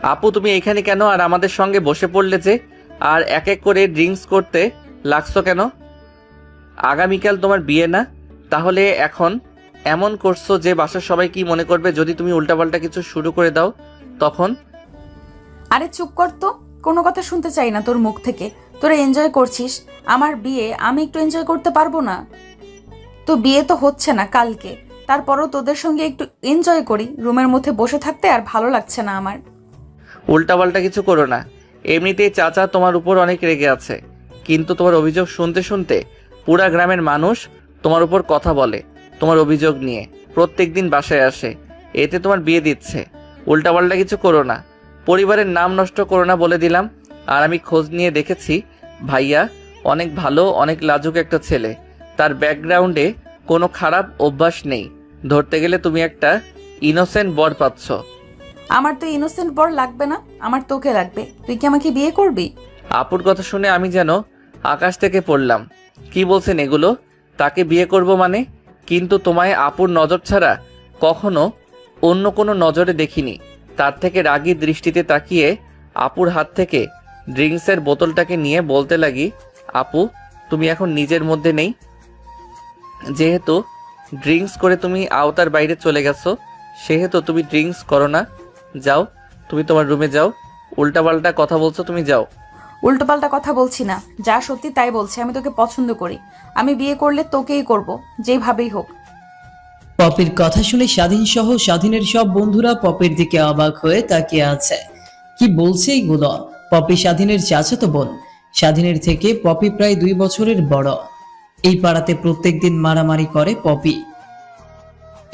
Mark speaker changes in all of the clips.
Speaker 1: আপু তুমি এখানে কেন আর আমাদের সঙ্গে বসে পড়লে যে? আর এক এক করে ড্রিঙ্কস করতে লাগছো কেন? আগামীকাল তোমার বিয়ে না? তাহলে এখন এমন করছো যে বাসার সবাই কি মনে করবে যদি তুমি উল্টাপাল্টা কিছু শুরু করে দাও তখন?
Speaker 2: আরে চুপ কর তো, কোনো কথা শুনতে চাই না তোর মুখ থেকে। তোরা এনজয় করছিস, আমার বিয়ে আমি একটু এনজয় করতে পারবো না? তো বিয়ে তো হচ্ছে না কালকে, তারপরও তোদের সঙ্গে একটু এনজয় করি। রুমের মধ্যে বসে থাকতে আর ভালো লাগছে না আমার।
Speaker 1: উল্টাপাল্টা কিছু করো না। এমনিতেই চাচা তোমার উপর অনেক রেগে আছে, কিন্তু তোমার অভিযোগ শুনতে শুনতে পুরা গ্রামের মানুষ তোমার উপর কথা বলে তোমার অভিযোগ নিয়ে। প্রত্যেকদিন বাসায় আসে, এতে তোমার বিয়ে দিচ্ছে। উল্টাপাল্টা কিছু করো না, পরিবারের নাম নষ্ট করো না বলে দিলাম। আর আমি খোঁজ নিয়ে দেখেছি, ভাইয়া অনেক ভালো, অনেক লাজুক একটা ছেলে। তার ব্যাকগ্রাউন্ডে কোনো খারাপ অভ্যাস নেই। ধরতে গেলে তুমি একটা ইনোসেন্ট বর পাচ্ছ।
Speaker 2: আমার তো ইনোসেন্ট বর লাগবে না, আমার তোকে লাগবে। তুই কি আমাকে বিয়ে করবি?
Speaker 1: আপুর কথা শুনে আমি যেন আকাশ থেকে পড়লাম। কি বলছেন এগুলো? তাকে বিয়ে করব মানে? কিন্তু তোমায় আপুর নজর ছাড়া কখনো অন্য কোনো নজরে দেখিনি। তার থেকে রাগী দৃষ্টিতে তাকিয়ে আপুর হাত থেকে ড্রিঙ্কসের বোতলটাকে নিয়ে বলতে লাগি, আপু তুমি এখন নিজের মধ্যে নেই। যেহেতু ড্রিঙ্কস করে তুমি আওতার বাইরে চলে গেছো, সেহেতু তুমি ড্রিঙ্কস করো না। যাও, তুমি তোমার রুমে যাও। উল্টাপাল্টা কথা বলছো, তুমি যাও।
Speaker 2: উল্টোপাল্টা কথা বলছি না, যা সত্যি তাই বলছি। আমি তোকে পছন্দ করি, আমি বিয়ে করলে তোকেই করব, যেভাবেই হোক।
Speaker 3: পপির কথা শুনে স্বাধীন সহ স্বাধীনের সব বন্ধুরা পপির দিকে অবাক হয়ে তাকিয়ে আছে। কি বলছে এইগুলো? পপি স্বাধীনের চাচাতো বোন। স্বাধীনের থেকে পপি প্রায় 2 বছরের বড়। এই পাড়াতে প্রত্যেকদিন মারামারি করে পপি।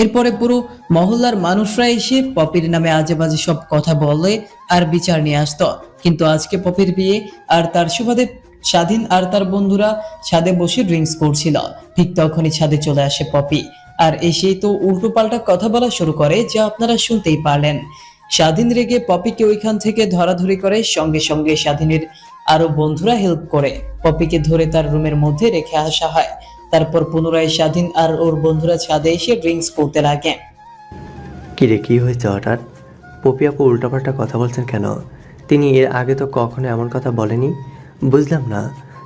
Speaker 3: এরপরে পুরো মহল্লার মানুষরা এসে পপির নামে আজে বাজে সব কথা বলে আর বিচার নিয়ে আসতো। কিন্তু আজকে পপির বিয়ে, আর তার সুবাদে স্বাধীন আর তার বন্ধুরা ছাদে বসে ড্রিঙ্কস করছিল। ঠিক তখনই ছাদে চলে আসে পপি, আর এসেই তো উল্টো পাল্টা কথা বলা শুরু করে, যা আপনারা শুনতেই পারলেন। স্বাধীন রেগে পপিকে ওইখান থেকে ধরাধরি করে, সঙ্গে সঙ্গে স্বাধীনের আরো বন্ধুরা হেল্প করে পপিকে ধরে তার রুমের মধ্যে রেখে আসা হয়। তারপর পুনরায় স্বাধীন আর ওর বন্ধুরা ছাদে এসে ড্রিঙ্কস করতে লাগে।
Speaker 4: কিরে, কি হয়েছে হঠাৎ? পপি আপু উল্টাপাল্টা কথা বলছেন কেন? তিনি এর আগে তো কখনো এমন কথা বলেনি। বুঝলাম না,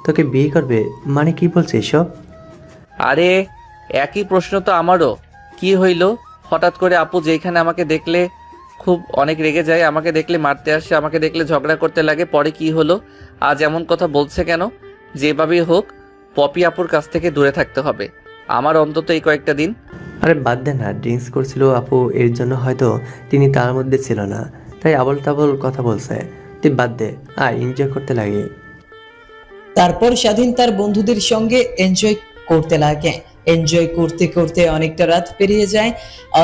Speaker 4: তোকে বিয়ে করবে মানে কি বলছে এসব?
Speaker 1: আরে একই প্রশ্ন তো আমারও। কি হইল হঠাৎ করে? আপু যেখানে আমাকে দেখলে খুব অনেক রেগে যায়, আমাকে দেখলে মারতে আসে, আমাকে দেখলে ঝগড়া করতে লাগে, পরে কি হলো? আজ এমন কথা বলছে কেন? যেভাবেই হোক পপি আপুর কাছ থেকে দূরে থাকতে হবে আমার, অন্তত এই কয়েকটা দিন।
Speaker 4: আরে বাদ দে না, ড্রিঙ্কস করছিল আপু, এর জন্য হয়তো তিনি তার মধ্যে ছিল না, তাই আবল তাবল কথা বলছে। তুই বাদ দে, আর এনজয় করতে লাগে।
Speaker 3: তারপর স্বাধীন তার বন্ধুদের সঙ্গে এনজয় করতে লাগে। এনজয় করতে করতে অনেকটা রাত পেরিয়ে যায়।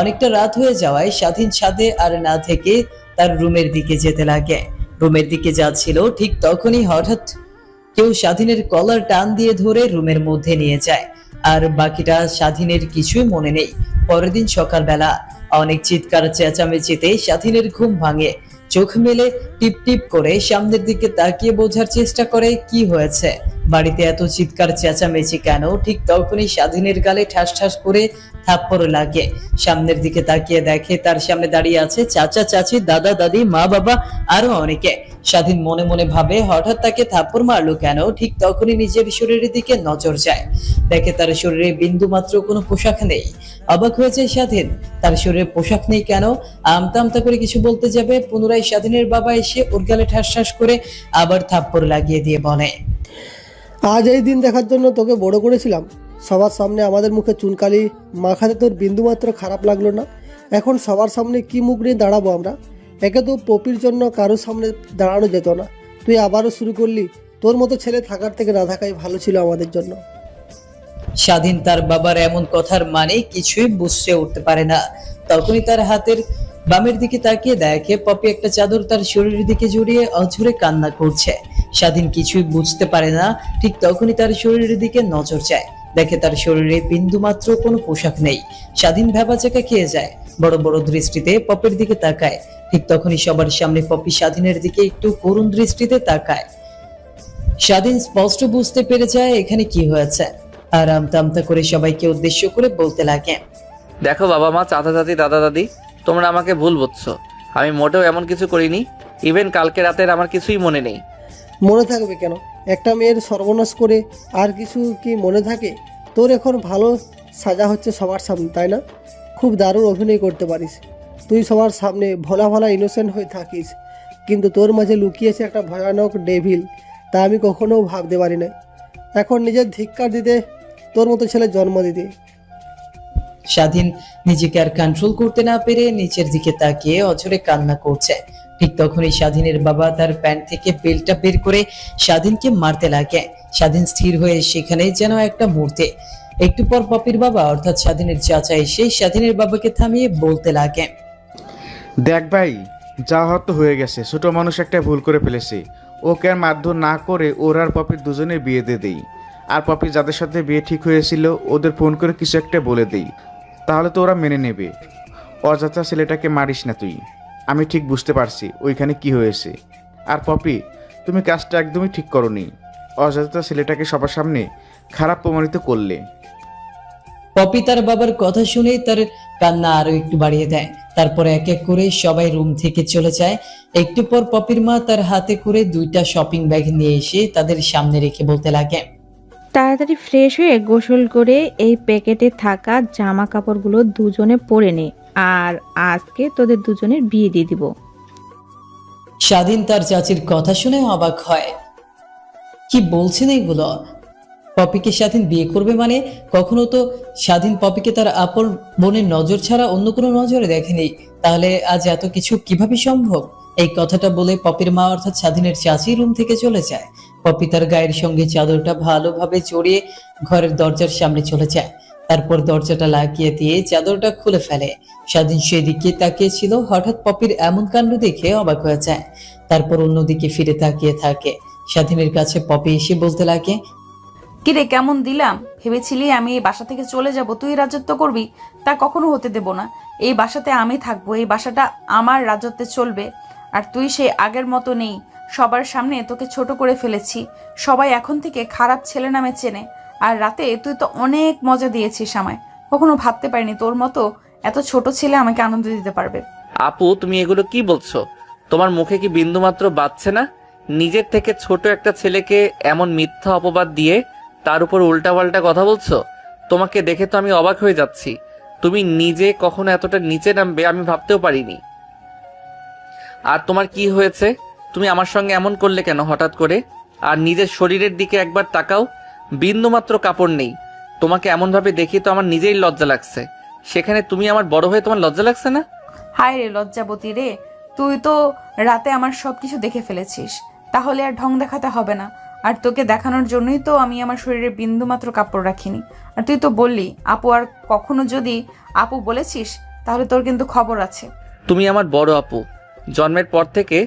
Speaker 3: অনেকটা রাত হয়ে যাওয়ায় স্বাধীন ছাদে আর না থেকে তার রুমের দিকে যেতে লাগে। রুমের দিকে যাচ্ছিল, ঠিক তখনই হঠাৎ কেউ স্বাধীনের কলার টান দিয়ে ধরে রুমের মধ্যে নিয়ে যায়। আর বাকিটা স্বাধীনের কিছুই মনে নেই। পরের দিন সকালবেলা অনেক চিৎকার চেঁচামেচিতে স্বাধীনের ঘুম ভাঙে। চোখ মেলে টিপ টিপ করে সামনের দিকে তাকিয়ে বোঝার চেষ্টা করে কি হয়েছে, বাড়িতে এত চিৎকার চেঁচামেচি কেন। ঠিক তখনই স্বাধীনের গালে ঠাস ঠাস করে থাপ্পড় লাগে। সামনের দিকে তাকিয়ে দেখে তার সামনে দাঁড়িয়ে আছে চাচা চাচি, দাদা দাদি, মা বাবা, আরো অনেকে। স্বাধীন মনে মনে ভাবে হঠাৎ তাকে থাপ্পড় মারলো কেন। ঠিক তখনই নিজের শরীরের দিকে নজর যায়, দেখে তার শরীরে বিন্দু মাত্র কোনো পোশাক নেই। অবাক হয়ে যায় স্বাধীন, তার শরীরে পোশাক নেই কেন। আমতা আমতা করে কিছু বলতে যাবে, পুনরায় স্বাধীনের বাবা এসে ওর গালে ঠাস ঠাস করে আবার থাপ্পড় লাগিয়ে দিয়ে বলে,
Speaker 5: আজ এই দিন দেখার জন্য তোকে বড় করেছিলাম। সবার সামনে আমাদের মুখে চুনকালি মাখাতে তোর বিন্দুমাত্র খারাপ লাগলো না? এখন সবার সামনে কি মুখ নিয়ে দাঁড়াবো আমরা? একে তো পপির জন্য কারোর সামনে দাঁড়ানো যেত না, তুই আবারও শুরু করলি। তোর মতো ছেলে থাকার থেকে না থাকাই ভালো ছিল আমাদের জন্য।
Speaker 3: স্বাধীন তার বাবার এমন কথার মানে কিছুই বুঝতে উঠতে পারে না। তখনই তার হাতের বামের দিকে তাকিয়ে দেখে পপি একটা চাদর তার শরীরের দিকে জড়িয়ে অঝরে কান্না করছে। স্বাধীন কিছুই বুঝতে পারে না। ঠিক তখনই তার শরীরের দিকে নজর যায়, দেখে তার শরীরে বিন্দু মাত্র কোনো পোশাক নেই। স্বাধীন ভ্যাবাচাকা খেয়ে যায়, বড় বড় দৃষ্টিতে পপির দিকে তাকায়। ঠিক তখনই সবার সামনে পপি স্বাধীনের দিকে একটু করুণ দৃষ্টিতে তাকায়। স্বাধীন স্পষ্ট বুঝতে পেরে যায় এখানে কি হয়েছে, আর আমতা আমতা করে সবাইকে উদ্দেশ্য করে বলতে লাগে,
Speaker 1: দেখো বাবা মা, চাচা চাচি, দাদা দাদি, তোমরা আমাকে ভুল বুঝছো। আমি মোটেও এমন কিছু করিনি। ইভেন কালকে রাতের আমার কিছুই মনে নেই।
Speaker 5: মনে থাকবে কেন? একটা মেয়ের সর্বনাশ করে আর কিছু কি মনে থাকে? তোর এখন ভালো সাজা হচ্ছে সবার সামনে, তাই না? খুব দারুণ অভিনয় করতে পারিস। তুই সবার সামনে ভোলা ভোলা ইনোসেন্ট হয়ে থাকিস, কিন্তু তোর মাঝে লুকিয়েছে একটা ভয়ানক ডেভিল। তা আমি কখনো ভাবতে পারি না এখন নিজের ধিক্কার দিতে তোর মতো ছেলে জন্ম দিতে।
Speaker 3: স্বাধীন নিজেকে আর কন্ট্রোল করতে না পেরে নিচের দিকে তাকিয়ে অঝরে কান্না করছে। ঠিক তখনই স্বাধীনের বাবা তার প্যান্ট থেকে বেলটা বের করে স্বাধীনকে মারতে লাগে। স্বাধীন স্থির হয়ে সেখানে যেন একটা মূর্তি। একটু পর পপির বাবা অর্থাৎ স্বাধীনের চাচা এসে স্বাধীনের বাবাকে থামিয়ে বলতে লাগে,
Speaker 6: দেখ ভাই, যা হয়তো হয়ে গেছে, ছোট মানুষ একটা ভুল করে ফেলেছে। ওকে আর মারধর না করে ওর আর পপির দুজনের বিয়ে দিয়ে দেই। আর পপি যাদের সাথে বিয়ে ঠিক হয়েছিল ওদের ফোন করে কিছু একটা বলে দেই, তাহলে তো ওরা মেনে নেবে। অযথা ছেলেটাকে মারিস না তুই। আমি ঠিক বুঝতে পারছি ওইখানে কি হয়েছে। আর পপি, তুমি কাজটা একদমই ঠিক করোনি। অযথা ছেলেটাকে সবার সামনে খারাপ প্রমাণিত করলে।
Speaker 3: পপি তার বাবার কথা শুনে তার কান্না আরো একটু বাড়িয়ে দেয়। তারপরে এক এক করে সবাই রুম থেকে চলে যায়। একটু পর পপির মা তার হাতে করে 2টা শপিং ব্যাগ নিয়ে এসে তাদের সামনে রেখে বলতে লাগে,
Speaker 7: তাড়াতাড়ি ফ্রেশ হয়ে গোসল করে এই প্যাকেটে থাকা জামা কাপড়গুলো দুজনে পরে নে, আর আজকে তোদের দুজনের বিয়ে দিয়ে দিব।
Speaker 3: স্বাধীন তার চাচির কথা শুনে অবাক হয়। কি বলছেন এগুলো? পপিকে স্বাধীন বিয়ে করবে মানে? কখনো তো স্বাধীন পপিকে তার আপন বোনের নজর ছাড়া অন্য কোনো নজরে দেখেনি। তাহলে আজ এত কিছু কিভাবে সম্ভব? এই কথাটা বলে পপির মা অর্থাৎ স্বাধীনের চাচি রুম থেকে চলে যায়। পপি তার গায়ের সঙ্গে চাদরটা ভালোভাবে জড়িয়ে ঘরের দরজার সামনে চলে যায়। তারপর দরজাটা লাগিয়ে দিয়ে চাদরটা খুলে ফেলে। স্বাধীন সেদিকে তাকিয়েছিল, হঠাৎ পপির এমন কাণ্ড দেখে অবাক হয়ে যায়। তারপর অন্যদিকে ফিরে তাকিয়ে থাকে। স্বাধীনের কাছে পপি এসে বলতে লাগে,
Speaker 2: কিরে কেমন দিলাম? ভেবেছিলি আমি এই বাসা থেকে চলে যাব, তুই রাজত্ব করবি? তা কখনো হতে দেব না। এই বাসাতে আমি থাকবো, এই বাসাটা আমার রাজত্বে চলবে। আর তুই সেই আগের মতো নেই। সবার সামনে তোকে ছোট করে ফেলেছি। সবাই এখন থেকে খারাপ ছেলে নামে চেনে। আর রাতে তুই তো অনেক মজা দিয়েছিস আমায়। কখনো ভাবতে পারিনি তোর মতো এত ছোট ছেলে আমাকে আনন্দ দিতে পারবে।
Speaker 1: আপু, তুমি এগুলো কি বলছো? তোমার মুখে কি বিন্দুমাত্র বাজছে না? নিজের থেকে ছোট একটা ছেলেকে এমন মিথ্যা অপবাদ দিয়ে তার উপর উল্টাপাল্টা কথা বলছো? তোমাকে দেখে তো আমি অবাক হয়ে যাচ্ছি। তুমি নিজে কখনো এতটা নিচে নামবে আমি ভাবতেও পারিনি। আর তোমার কি হয়েছে? তুমি আমার সঙ্গে এমন করলে কেন হঠাৎ করে? আর নিজের শরীরের দিকে একবার তাকাও, বিন্দুমাত্র কাপড় নেই। তোমাকে এমন ভাবে দেখি তো আমার নিজেই লজ্জা লাগছে। সেখানে তুমি আমার বড় হয়ে তোমার লজ্জা লাগছে না?
Speaker 2: হায় রে লজ্জাবতী রে, তুই তো রাতে আমার সবকিছু দেখে ফেলেছিস। তাহলে আর ঢং দেখাতে হবে না। আর তোকে দেখানোর জন্যই তো আমি আমার শরীরে বিন্দুমাত্র কাপড় রাখিনি। আর তুই তো বললি আপু, আর কখনো যদি আপু বলেছিস তাহলে তোর কিন্তু খবর আছে।
Speaker 1: তুমি আমার বড় আপু। জন্মের পর থেকে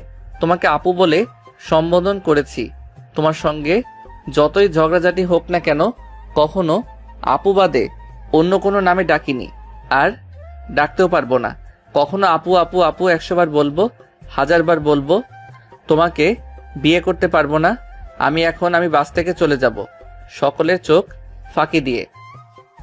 Speaker 1: তোমাকে আপু বলে সম্বোধন করেছি। তোমার সঙ্গে যতই ঝগড়াঝাটি হোক না কেন, কখনো আপু বাদে অন্য কোনো নামে ডাকিনি, আর ডাকতেও পারবো না। কখনো আপু আপু আপু 100 বার বলবো, 1000 বার বলবো। তোমাকে বিয়ে করতে পারবো না। আমি বাস থেকে চলে যাব, সকলের চোখ ফাঁকি দিয়ে।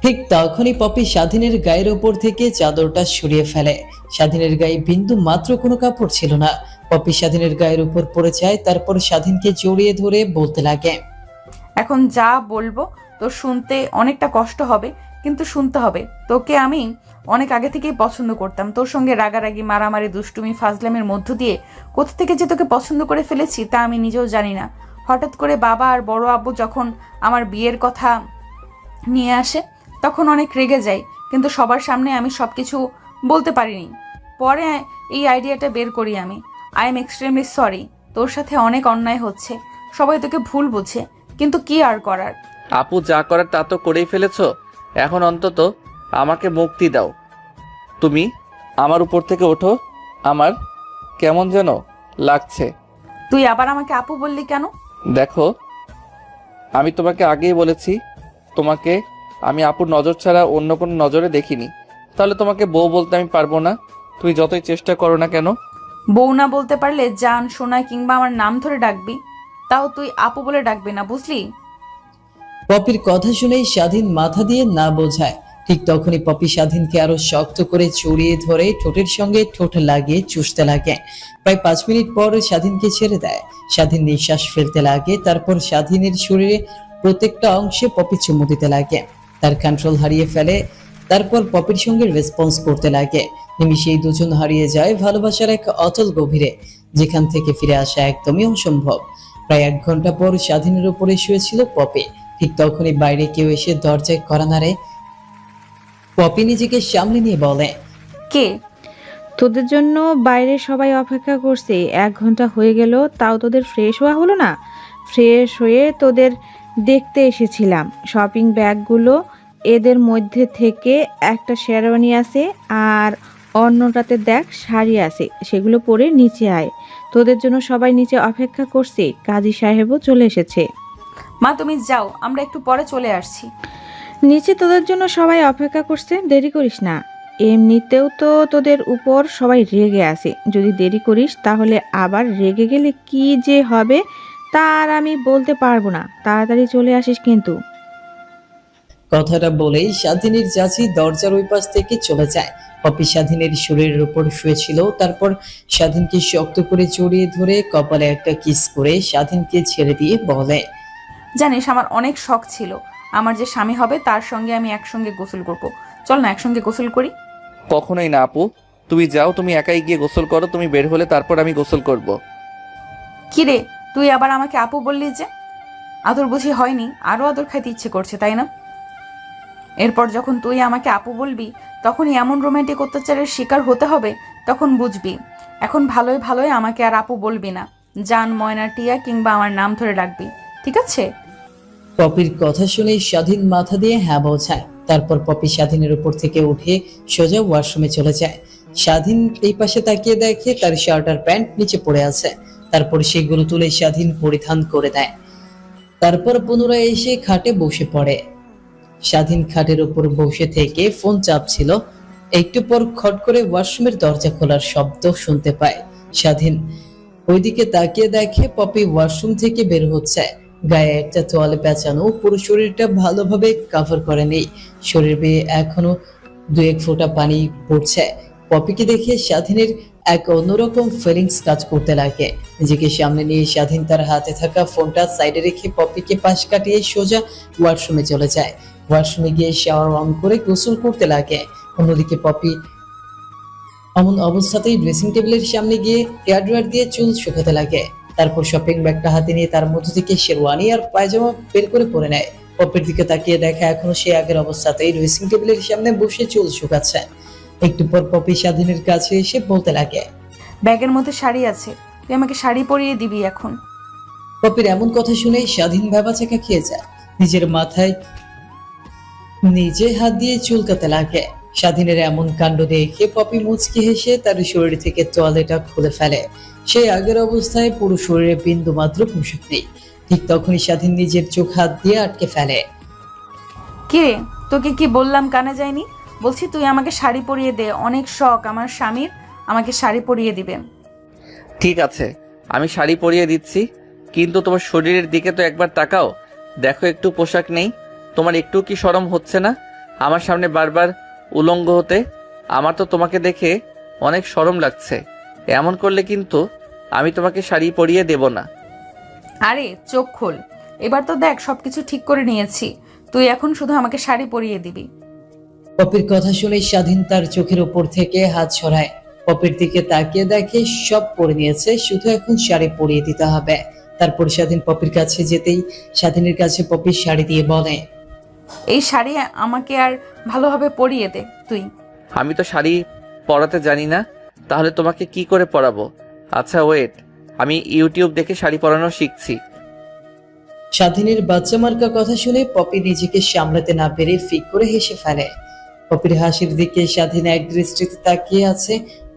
Speaker 3: ঠিক তখনই পপি স্বাধীনের গায়ের ওপর থেকে চাদরটা সরিয়ে ফেলে। স্বাধীনের গায়ে বিন্দু মাত্র কোনো কাপড় ছিল না। পপি স্বাধীনের গায়ের উপর পড়ে যায়, তারপর স্বাধীনকে জড়িয়ে ধরে বলতে লাগে,
Speaker 2: এখন যা বলবো তোর শুনতে অনেকটা কষ্ট হবে, কিন্তু শুনতে হবে। তোকে আমি অনেক আগে থেকেই পছন্দ করতাম। তোর সঙ্গে রাগারাগি, মারামারি, দুষ্টুমি, ফাজলামের মধ্য দিয়ে কোথা থেকে যে তোকে পছন্দ করে ফেলেছি তা আমি নিজেও জানি না। হঠাৎ করে বাবা আর বড় আব্বু যখন আমার বিয়ের কথা নিয়ে আসে তখন অনেক রেগে যাই, কিন্তু সবার সামনে আমি সবকিছু বলতে পারিনি। পরে এই আইডিয়াটা বের করি আমি। I am extremely sorry. তোর সাথে অনেক অন্যায় হচ্ছে, সবাই তোকে ভুল বুঝে, কিন্তু কি আর করার।
Speaker 1: আপু, যা করার তা তো করেই ফেলেছো। এখন অন্তত আমাকে মুক্তি দাও। তুমি আমার উপর থেকে ওঠো। আমার কেমন যেন লাগছে।
Speaker 2: তুই আবার আমাকে আপু বললি কেন?
Speaker 1: দেখো, আমি তোমাকে আগেই বলেছি, তোমাকে আমি আপুর নজর ছাড়া অন্য কোনো নজরে দেখিনি। তাহলে তোমাকে বউ বলতে আমি পারবো না, তুই যতই চেষ্টা করো না কেন।
Speaker 2: বউ না বলতে পারলে জান, সোনা কিংবা আমার নাম ধরে ডাকবি, তাও তুই আপু বলে ডাকবি না, বুঝলি?
Speaker 3: পপির কথা শুনেই স্বাধীন মাথা দিয়ে না বোঝায়। ঠিক তখনই পপি স্বাধীনকে আরো শক্ত করে জড়িয়ে ধরে ঠোঁটের সঙ্গে ঠোঁট লাগিয়ে চুষতে লাগে। প্রায় 5 মিনিট পর স্বাধীনকে ছেড়ে দেয়। স্বাধীন নিঃশ্বাস ফেলতে লাগে, তারপর স্বাধীনের শরীরে প্রত্যেকটা অংশে পপি চুমু দিতে লাগে। তার কন্ট্রোল হারিয়ে ফেলে, তারপর পপির সঙ্গে রেসপন্স করতে লাগে। নিমিষেই দুজন হারিয়ে যায় ভালোবাসার এক অতল গভীরে, যেখান থেকে ফিরে আসা একদমই অসম্ভব। প্রায় 1 ঘন্টা পর স্বাধীনের উপরে শুয়েছিল পপি। ঠিক তখনই বাইরে কেউ এসে দরজায় কড়া নাড়ে। পপি নিজেকে সামনে নিয়ে বলে,
Speaker 2: কে?
Speaker 7: তোদের জন্য বাইরে সবাই অপেক্ষা করছে, 1 ঘন্টা হয়ে গেল, তাও তোদের ফ্রেশ হওয়া হলো না? ফ্রেশ হয়ে তোদের দেখতে এসেছিলাম। শপিং ব্যাগগুলো এদের মধ্যে থেকে একটা শেরওয়ানি আছে আর অন্যটাতে দেখ শাড়ি আছে, সেগুলো পরে নিচে আয়। তোদের জন্য সবাই নিচে অপেক্ষা করছে, কাজী সাহেবও চলে এসেছে।
Speaker 2: মা তুমি যাও, আমরা একটু পরে চলে আসছি।
Speaker 7: নিচে তোদের জন্য সবাই অপেক্ষা করছে, দেরি করিস না। এমনিতেও তো তোদের উপর সবাই রেগে আছে, যদি দেরি করিস তাহলে আবার রেগে গেলে কি যে হবে তা আর আমি বলতে পারবো না। তাড়াতাড়ি চলে আসিস কিন্তু।
Speaker 3: কথাটা বলেই স্বাধীনের চাচি দরজার ওই পাশ থেকে চলে যায়। পপি স্বাধীনের শরীরের উপর শুয়েছিল, তারপর স্বাধীনকে শক্ত করে জড়িয়ে ধরে কপালে একটা কিস করে স্বাধীনকে ছেড়ে দিয়ে বলে,
Speaker 2: জানিস আমার অনেক শখ ছিল আমার যে স্বামী হবে তার সঙ্গে আমি একসঙ্গে গোসল করব। চল না একসঙ্গে গোসল করি।
Speaker 1: কখনোই না আপু, তুমি যাও, তুমি একাই গিয়ে গোসল করো, তুমি বের হলে তারপর আমি গোসল করব।
Speaker 2: কিরে তুই আবার আমাকে আপু বললি যে? আদর বুঝি হয়নি, আরো আদর খাইতে ইচ্ছে করছে তাই না? এরপর যখন তুই আমাকে আপু বলবি তখনই এমন রোমান্টিক অত্যাচারের শিকার হতে হবে, তখন বুঝবি। এখন ভালোই ভালোই আমাকে আর আপু বলবি না, জান, ময়না, টিয়া কিংবা আমার নাম ধরে ডাকবি, ঠিক আছে?
Speaker 3: পপির কথা শুনে স্বাধীন মাথা দিয়ে হ্যাঁ বোঝায়। তারপর পপি স্বাধীনের উপর থেকে উঠে সোজা ওয়াশরুমে চলে যায়। স্বাধীন এই পাশে তাকিয়ে দেখে তার শার্ট আর প্যান্ট নিচে পড়ে আছে। তারপর সেগুলো তুলে স্বাধীন পরিধান করে দেয়। তারপর পুনরায় এসে খাটে বসে পড়ে। স্বাধীন খাটের উপর বসে থেকে ফোন চাপছিল। একটু পর খট করে ওয়াশরুমের দরজা খোলার শব্দ শুনতে পায়। স্বাধীন ওইদিকে তাকিয়ে দেখে পপি ওয়াশরুম থেকে বের হচ্ছে। গায়ে একটা তোয়ালে পেঁচানো, পুরো শরীরটা ভালোভাবে কভার করে নেই। শরীর বেয়ে এখনো 2-1 ফোঁটা পানি পড়ছে। পপিকে দেখে স্বাধীনের এক অন্যরকম ফিলিংস কাজ করতে লাগে। নিজেকে সামনে নিয়ে স্বাধীন তার হাতে থাকা ফোনটা সাইডে রেখে পপিকে পাশ কাটিয়ে সোজা ওয়াশরুমে চলে যায়। ওয়াশরুমে গিয়ে শাওয়ার অন করে গোসল করতে লাগে। অন্যদিকে পপি এমন অবস্থাতেই ড্রেসিং টেবিলের সামনে গিয়ে এয়ার ড্রায়ার দিয়ে চুল শুকাতে লাগে। তারপর শপিং ব্যাগটা হাতে নিয়ে তার মধ্যে থেকে শেরওয়ানি আর পায়জামা বের করে পরে নেয়। পপির দিকে তাকিয়ে দেখা এখনো সে আগের অবস্থাতেই ড্রেসিং টেবিলের সামনে বসে চুল শুকাচ্ছে। একটু পর পপি স্বাধীনের কাছে এসে বলতে লাগে,
Speaker 2: ব্যাগের মধ্যে শাড়ি আছে, তুই আমাকে শাড়ি পরিয়ে দিবি এখন।
Speaker 3: পপির এমন কথা শুনে স্বাধীন ভ্যাবাচ্যাকা খেয়ে যায়। নিজের মাথায় নিজে হাত দিয়ে চুলকাতে লাগে। স্বাধীনের এমন কাণ্ড দেখে পপি মুচকি হেসে তার শরীর থেকে তোয়ালেটা খুলে ফেলে। সে আগের অবস্থায় পুরো শরীরে বিন্দু মাত্র পোশাক নেই। ঠিক তখনই স্বাধীন নিজের চোখ হাত দিয়ে আটকে ফেলে।
Speaker 2: কিরে তোকে কি বললাম কানে যায়নি? বলছি তুই আমাকে শাড়ি পরিয়ে দে, অনেক শখ আমার স্বামীর আমাকে শাড়ি পরিয়ে দিবে।
Speaker 1: ঠিক আছে, আমি শাড়ি পরিয়ে দিচ্ছি, কিন্তু তোমার শরীরের দিকে তো একবার তাকাও, দেখো একটু পোশাক নেই। তোমার একটু কি শরম হচ্ছে না আমার সামনে বারবার উলঙ্গ হতে? আমার তো তোমাকে দেখে অনেক শরম লাগছে। এমন করলে কিন্তু আমি তোমাকে শাড়ি পরিয়ে দেব না।
Speaker 2: আরে চোখ খোল, এবার তো দেখ সবকিছু ঠিক করে নিয়েছি, তুই এখন শুধু আমাকে শাড়ি পরিয়ে দিবি।
Speaker 3: পপির কথা শুনে স্বাধীন তার চোখের উপর থেকে হাত সরায়। পপির দিকে তাকিয়ে দেখে সব পরে নিয়েছে, শুধু এখন শাড়ি পরিয়ে দিতে হবে। তারপর স্বাধীন পপির কাছে যেতেই স্বাধীনের কাছে পপির শাড়ি দিয়ে বলে,
Speaker 2: এই শাড়ি আমাকে আর ভালোভাবে পরিয়ে দে তুই।
Speaker 1: আমি তো শাড়ি পরাতে জানি না, তাহলে তোমাকে কি করে পরাবো? আচ্ছা ওয়েট, আমি ইউটিউব দেখে শাড়ি পরানো শিখছি।
Speaker 3: স্বাধীনের বাচ্চা মার্কা কথা শুনে পপি নিজেকে সামলাতে না পেরে ফিক করে হেসে ফেলে। পপির হাসির দিকে স্বাধীন এক দৃষ্টিতে তাকিয়ে আছে।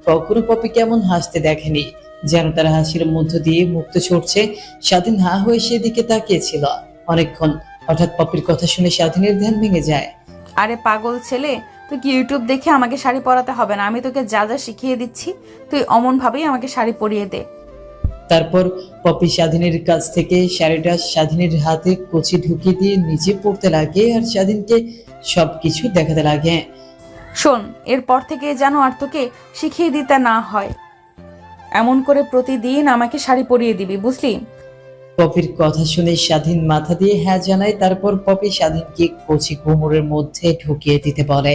Speaker 3: কখনো পপি কেমন হাসতে দেখেনি, যেন তার হাসির মধ্য দিয়ে মুক্ত ছড়ছে। স্বাধীন হা হয়ে সেদিকে তাকিয়েছিল অনেকক্ষণ। হঠাৎ পপির কথা শুনে স্বাধীনের ধ্যান ভেঙে যায়।
Speaker 2: আরে পাগল ছেলে, তুই কি ইউটিউব দেখে আমাকে শাড়ি পরাতে হবে না, আমি তোকে যা যা শিখিয়ে দিচ্ছি তুই অমন ভাবেই আমাকে শাড়ি পরিয়ে দে।
Speaker 3: তারপর পপি স্বাধীনের কাছ থেকে শাড়িটা স্বাধীনের হাতে কুচি ঢুকিয়ে দিয়ে নিজে পড়তে লাগে আর স্বাধীনকে সবকিছু দেখাতে লাগে।
Speaker 2: শোন, এরপর থেকে যেন আর তোকে শিখিয়ে দিতে না হয়, এমন করে প্রতিদিন আমাকে শাড়ি পরিয়ে দিবি, বুঝলি?
Speaker 3: পপির কথা শুনে স্বাধীন মাথা দিয়ে হ্যাঁ জানায়। তারপর পপি স্বাধীনকে কচি কোমরের মধ্যে ঢুকিয়ে দিতে বলে।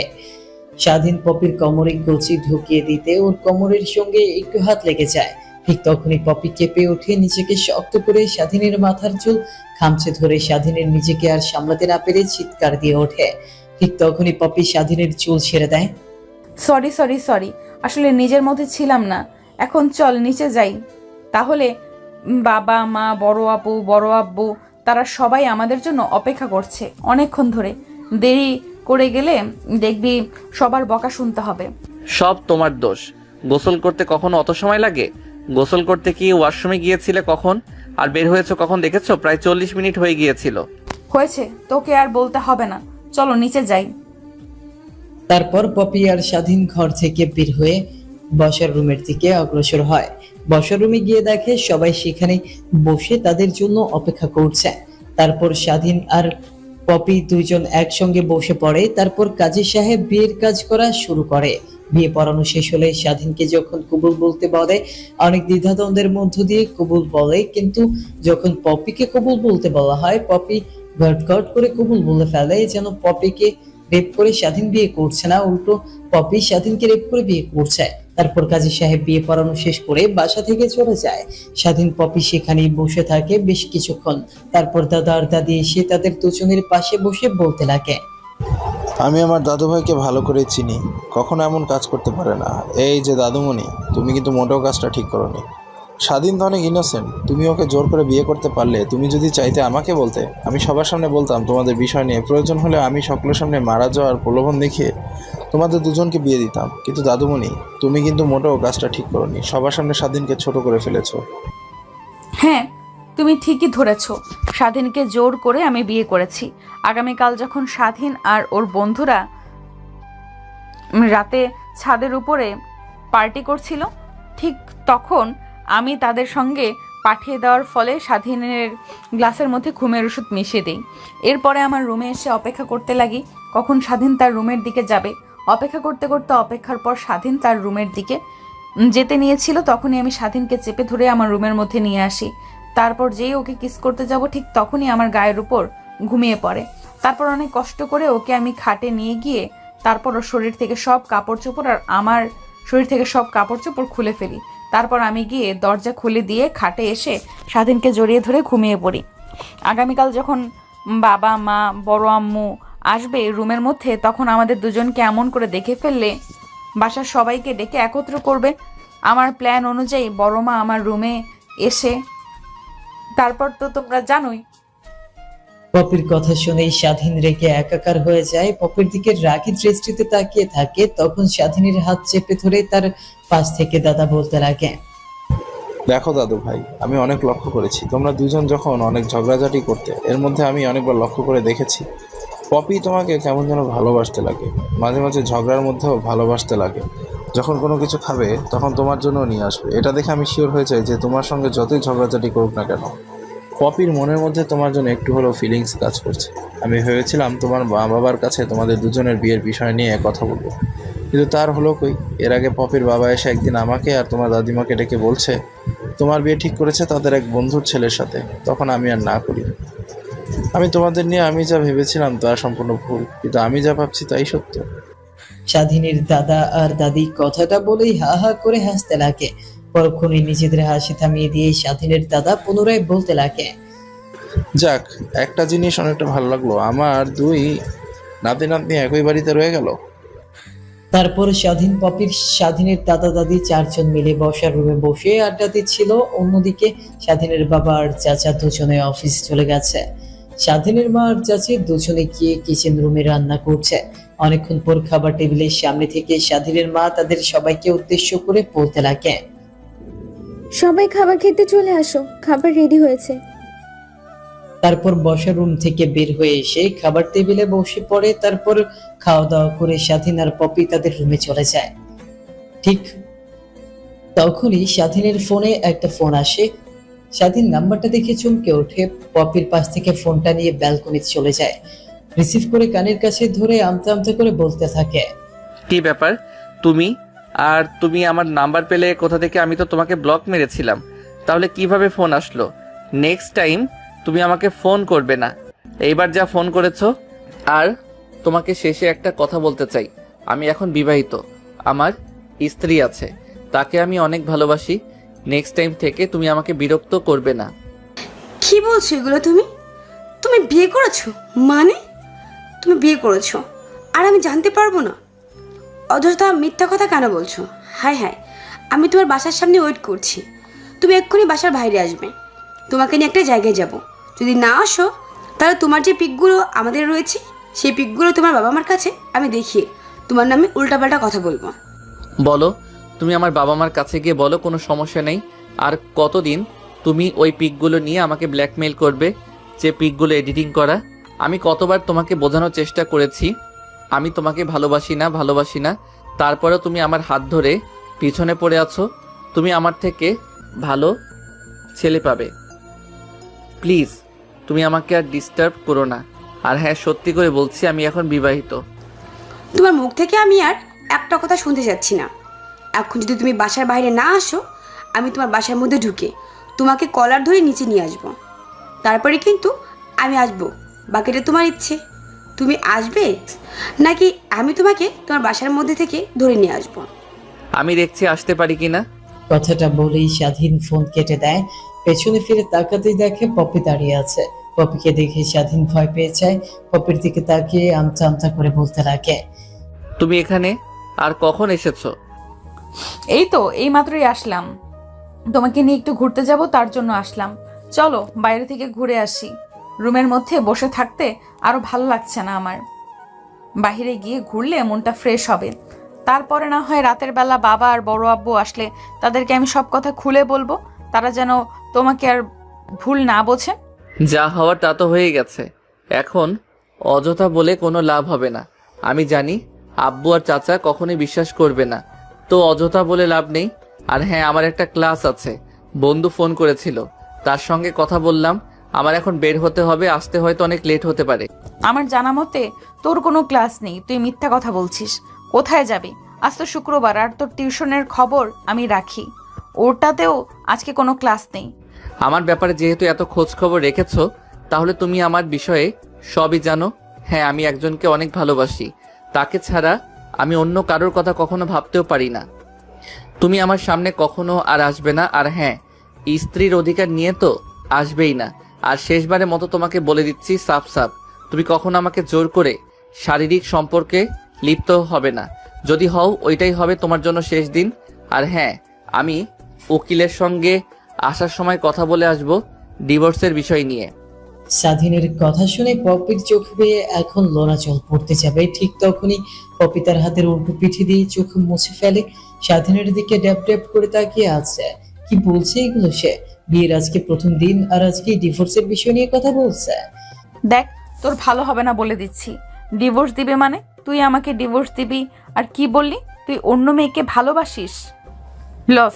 Speaker 3: স্বাধীন পপির কোমরে কচি ঢুকিয়ে দিতে ওর কোমরের সঙ্গে একটু হাত লেগে যায়। ঠিক তখনই পপি কেঁপে উঠে নিজেকে শক্ত করে স্বাধীনের মাথার চুল খামচে ধরে স্বাধীনের নিজেকে আর সামলাতে না পেরে চিৎকার দিয়ে ওঠে। ঠিক তখনই পপি স্বাধীনের চুল ছেড়ে দেয়।
Speaker 2: সরি সরি সরি, আসলে নিজের মধ্যে ছিলাম না। এখন চল নিচে যাই, তাহলে বাবা মা, বড় আপু, বড় আব্বু তারা সবাই আমাদের জন্য অপেক্ষা করছে অনেকক্ষণ ধরে। দেরি করে গেলে দেখবি সবার বকা শুনতে হবে।
Speaker 1: সব তোমার দোষ। গোসল করতে কখনো অত সময় লাগে? গোসল করতে কি ওয়াশরুমে গিয়েছিলে কখন, আর বের হয়েছো কখন দেখেছো? প্রায় 40 মিনিট হয়ে গিয়েছিল।
Speaker 2: হয়েছে, তোকে আর বলতে হবে না, চলো নিচে যাই।
Speaker 3: তারপর পপি আর স্বাধীন ঘর থেকে বের হয়ে বসার রুমের দিকে অগ্রসর হয়। বসার রুমে গিয়ে দেখে সবাই সেখানে বসে তাদের জন্য অপেক্ষা করছে। তারপর স্বাধীন আর পপি দুইজন একসঙ্গে বসে পড়ে। তারপর কাজী সাহেব বিয়ের কাজ করা শুরু করে। বিয়ে পড়ানো শেষ হলে স্বাধীনকে যখন কবুল বলতে বলে, অনেক দ্বিধাদ্বন্দ্বের মধ্য দিয়ে কবুল বলে, কিন্তু যখন পপিকে কবুল বলতে বলা হয়, পপি গটগট করে কবুল বলে ফেলে, যেন পপিকে রেপ করে স্বাধীন বিয়ে করছে না, উল্টো পপি স্বাধীনকে রেপ করে বিয়ে করছে। তারপর কাজী সাহেব বিয়ে পড়ানো শেষ করে বাসা থেকে চলে যায়। স্বাধীন পপি সেখানেই বসে থাকে বেশ কিছুক্ষণ। তারপর দাদা আর দাদি এসে তাদের দুজনের পাশে বসে বলতে লাগে,
Speaker 8: আমি আমার দাদু ভাইকে ভালো করে চিনি, কখনো এমন কাজ করতে পারে না। এই যে দাদুমণি, তুমি কিন্তু মোটেও কাজটা ঠিক করোনি। স্বাধীন তো অনেক ইনোসেন্ট, তুমি ওকে জোর করে বিয়ে করতে পারলে? তুমি যদি চাইতে আমাকে বলতে, আমি সবার সামনে বলতাম তোমাদের বিষয় নিয়ে, প্রয়োজন হলে আমি সকলের সামনে মারা যাওয়ার প্রলোভন দেখিয়ে তোমাদের দুজনকে বিয়ে দিতাম। কিন্তু দাদুমণি, তুমি কিন্তু মোটেও কাজটা ঠিক করোনি, সবার সামনে স্বাধীনকে ছোট করে ফেলেছো।
Speaker 2: হ্যাঁ, তুমি ঠিকই ধরেছ, স্বাধীনকে জোর করে আমি বিয়ে করেছি। আগামীকাল যখন স্বাধীন আর ওর বন্ধুরা রাতে ছাদের উপরে পার্টি করছিল, ঠিক তখন আমি তাদের সঙ্গে পাঠিয়ে দেওয়ার ফলে স্বাধীনের গ্লাসের মধ্যে ঘুমের ওষুধ মিশিয়ে দিই। এরপরে আমার রুমে এসে অপেক্ষা করতে লাগি কখন স্বাধীন তার রুমের দিকে যাবে। অপেক্ষা করতে করতে অপেক্ষার পর স্বাধীন তার রুমের দিকে যেতে নিয়েছিল, তখনই আমি স্বাধীনকে চেপে ধরে আমার রুমের মধ্যে নিয়ে আসি। তারপর যেই ওকে কিস করতে যাব, ঠিক তখনই আমার গায়ের উপর ঘুমিয়ে পড়ে। তারপর অনেক কষ্ট করে ওকে আমি খাটে নিয়ে গিয়ে তারপর ওর শরীর থেকে সব কাপড় চোপড় আর আমার শরীর থেকে সব কাপড় চোপড় খুলে ফেলি। তারপর আমি গিয়ে দরজা খুলে দিয়ে খাটে এসে স্বাধীনকে জড়িয়ে ধরে ঘুমিয়ে পড়ি। আগামীকাল যখন বাবা মা, বড় আম্মু আসবে রুমের মধ্যে, তখন আমাদের দুজনকে এমন করে দেখে ফেললে বাসার সবাইকে ডেকে একত্র করবে। আমার প্ল্যান অনুযায়ী বড় মা আমার রুমে এসে, তারপর তো তোমরা জানোই।
Speaker 3: পপির কথা শুনেই স্বাধীন রেগে একাকার হয়ে যায়। পপির দিকে রাগী দৃষ্টিতে তাকিয়ে থাকে। তখন স্বাধীনের হাত চেপে ধরে তার পাশ থেকে দাদা বলতে লাগে,
Speaker 8: দেখো দাদু ভাই, আমি অনেক লক্ষ্য করেছি তোমরা দুজন যখন অনেক ঝগড়াঝাটি করতে, এর মধ্যে আমি অনেকবার লক্ষ্য করে দেখেছি পপি তোমাকে কেমন যেন ভালোবাসতে লাগে, মাঝে মাঝে ঝগড়ার মধ্যেও ভালোবাসতে লাগে। যখন কোনো কিছু খাবে তখন তোমার জন্য নিয়ে আসবে। এটা দেখে আমি শিওর হয়ে যাই যে তোমার সঙ্গে যতই ঝগড়াঝাটি করুক না কেন, পপির মনের মধ্যে তোমার জন্য একটু হলেও ফিলিংস কাজ করছে। আমি ভেবেছিলাম তোমার মা বাবার কাছে তোমাদের দুজনের বিয়ের বিষয় নিয়ে কথা বলবো, কিন্তু তার হলো কই। এর আগে পপির বাবা এসে একদিন আমাকে আর তোমার দাদিমাকে ডেকে বলছে তোমার বিয়ে ঠিক করেছে তাদের এক বন্ধুর ছেলের সাথে। তখন আমি আর না করি। আমি তোমাদের নিয়ে আমি যা ভেবেছিলাম তা সম্পূর্ণ ভুল, কিন্তু আমি যা ভাবছি তাই সত্য।
Speaker 3: স্বাধীনের দাদা আর দাদি কথাটা বলেই হা হা করে হাসতে লাগে। পরক্ষণে নিজেদের হাসি থামিয়ে দিয়ে স্বাধীনের দাদা পুনরায় বলতে লাগে,
Speaker 8: যাক, একটা জিনিস অনেকটা ভালো লাগলো, আমার দুই নাতি নাতনি একই বাড়িতে রয়ে গেল।
Speaker 3: তারপর স্বাধীন পপির স্বাধীনের দাদা দাদি চারজন মিলে বসার রুমে বসে আড্ডা দিচ্ছিল। অন্যদিকে স্বাধীনের বাবা আর চাচা দুজনে অফিস চলে গেছে। স্বাধীনের মা আর চাচি দুজনে গিয়ে কিচেন রুমে রান্না করছে। অনেকক্ষণ পর খাবার টেবিলের সামনে থেকে স্বাধীনের মা তাদের সবাইকে উদ্দেশ্য করে বলতে লাগে,
Speaker 9: সবাই খাবার খেতে চলে আসো, খাবার রেডি হয়েছে।
Speaker 3: তারপর বসার রুম থেকে বের হয়ে এসে খাবার টেবিলে বসে পড়ে। তারপর খাওয়া দাওয়া করে স্বাধীন আর পপি তাদের রুমে চলে যায়। ঠিক তখনই স্বাধীনের ফোনে একটা ফোন আসে। স্বাধীন নাম্বারটা দেখে চমকে ওঠে। পপির পাশ থেকে ফোনটা নিয়ে ব্যালকনিতে চলে যায়। রিসিভ করে কানের কাছে ধরে আমতা আমতা করে বলতে থাকে।
Speaker 1: কি ব্যাপার? তুমি আমার নাম্বার পেলে কোথা থেকে? আমি তো তোমাকে ব্লক মেরেছিলাম, তাহলে কিভাবে ফোন আসলো? নেক্সট টাইম তুমি আমাকে ফোন করবে না, এইবার যা ফোন করেছো। আর তোমাকে শেষে একটা কথা বলতে চাই, আমি এখন বিবাহিত, আমার স্ত্রী আছে, তাকে আমি অনেক ভালোবাসি। নেক্সট টাইম থেকে তুমি আমাকে বিরক্ত করবে না।
Speaker 10: কি বলছো এগুলো? তুমি বিয়ে করেছো? মানে তুমি বিয়ে করেছো আর আমি জানতে পারবো না? অযথা মিথ্যা কথা কেন বলছো? হায় হায়, আমি তোমার বাসার সামনে ওয়েট করছি, তুমি এক্ষুনি বাসার বাইরে আসবে, তোমাকে নিয়ে একটা জায়গায় যাব। যদি না আসো তাহলে তোমার যে পিকগুলো আমাদের রয়েছে সেই পিকগুলো তোমার বাবা মার কাছে আমি দেখিয়ে তোমার নামে উল্টাপাল্টা কথা বলবো।
Speaker 1: বলো, তুমি আমার বাবা মার কাছে গিয়ে বলো, কোনো সমস্যা নেই। আর কতদিন তুমি ওই পিকগুলো নিয়ে আমাকে ব্ল্যাকমেইল করবে? যে পিকগুলো এডিটিং করা, আমি কতবার তোমাকে বোঝানোর চেষ্টা করেছি আমি তোমাকে ভালোবাসি না, তারপরেও তুমি আমার হাত ধরে পিছনে পড়ে আছো। তুমি আমার থেকে ভালো ছেলে পাবে, প্লিজ তুমি আমাকে আর ডিস্টার্ব করো না। আর হ্যাঁ, সত্যি করে বলছি, আমি এখন বিবাহিত।
Speaker 10: তোমার মুখ থেকে আমি আর একটা কথা শুনতে চাচ্ছি না। এখন যদি তুমি বাসার বাইরে না আসো, আমি তোমার বাসার মধ্যে ঢুকে তোমাকে কলার ধরে নিচে নিয়ে আসবো, তারপরে কিন্তু আমি আসবো। বাকিটা তোমার ইচ্ছে, তুমি আসবে নাকি আমি তোমাকে তোমার বাসার মধ্যে থেকে ধরে নিয়ে আসবো।
Speaker 1: আমি দেখছি আসতে পারি কিনা।
Speaker 3: কথাটা বলেই স্বাধীন ফোন কেটে দেয়। পেছনে ফিরে তাকাতেই দেখে পপি দাঁড়িয়ে আছে। পপিকে দেখে স্বাধীন ভয় পেয়ে যায়। পপির দিকে তাকিয়ে আমতা আমতা করে বলতে লাগে,
Speaker 1: তুমি এখানে আর কখন এসেছো?
Speaker 2: এই তো এই মাত্রই আসলাম, তোমাকে নিয়ে একটু ঘুরতে যাব, তার জন্য আসলাম। চলো বাইরে থেকে ঘুরে আসি, রুমের মধ্যে বসে থাকতে আরো ভালো লাগছে না আমার। বাইরে গিয়ে ঘুরলে মনটা ফ্রেশ হবে, তারপরে না হয় রাতের বেলা বাবা আর বড় আব্বু আসলে তাদেরকে আমি সব কথা খুলে বলবো, তারা যেন তোমাকে আর ভুল না বোঝে।
Speaker 1: যা হওয়ার তা তো হয়ে গেছে, এখন অযথা বলে কোনো লাভ হবে না। আমি জানি আব্বু আর চাচা কখনোই বিশ্বাস করবে না, তো অযথা বলে লাভ নেই। আর হ্যাঁ, আমার একটা ক্লাস আছে, বন্ধু ফোন করেছিল, তার সঙ্গে কথা বললাম। আমার এখন বের হতে হবে, আসতে হয়তো অনেক লেট হতে পারে।
Speaker 2: আমার জানা মতে তোর কোনো ক্লাস নেই, তুই মিথ্যা কথা বলছিস। কোথায় যাবি? আজ তো শুক্রবার, আর তোর টিউশনের খবর আমি রাখি, ওটাতেও আজকে কোনো ক্লাস নেই।
Speaker 1: আমার ব্যাপারে যেহেতু এত খোঁজ খবর রেখেছো, তাহলে তুমি আমার বিষয়ে সবই জানো। হ্যাঁ, আমি একজনকে অনেক ভালোবাসি, তাকে ছাড়া আমি অন্য কারোর কথা কখনো ভাবতেও পারি না। তুমি আমার সামনে কখনো আর আসবে না। আর হ্যাঁ, স্ত্রীর অধিকার নিয়ে তো আসবেই না। আর শেষবারের মতো তোমাকে বলে দিচ্ছি সাফ সাফ, তুমি কখনো আমাকে জোর করে শারীরিক সম্পর্কে লিপ্ত হবে না। যদি হও, ওইটাই হবে তোমার জন্য শেষ দিন। আর হ্যাঁ, আমি উকিলের সঙ্গে আসার সময় কথা বলে আসব ডিভোর্সের বিষয় নিয়ে।
Speaker 3: স্বাধীনের কথা শুনে পপির চোখ বেয়ে এখন লোনা জল পড়তে যাবে। ঠিক তখনই পপি তার হাতের উল্টো পিঠে দিয়ে চোখ মুছে ফেলে। স্বাধীনের দিকে ড্যাপ ড্যাপ করে তাকিয়ে আছে। কি বলছে এগুলো সে? বিয়ের আজকে প্রথম দিন আর আজকে ডিভোর্সের বিষয় নিয়ে কথা বলছে।
Speaker 2: দেখ, তোর ভালো হবে না বলে দিচ্ছি। ডিভোর্স দিবে মানে? তুই আমাকে ডিভোর্স দিবি? আর কি বললি? তুই অন্য মেয়েকে ভালোবাসিস?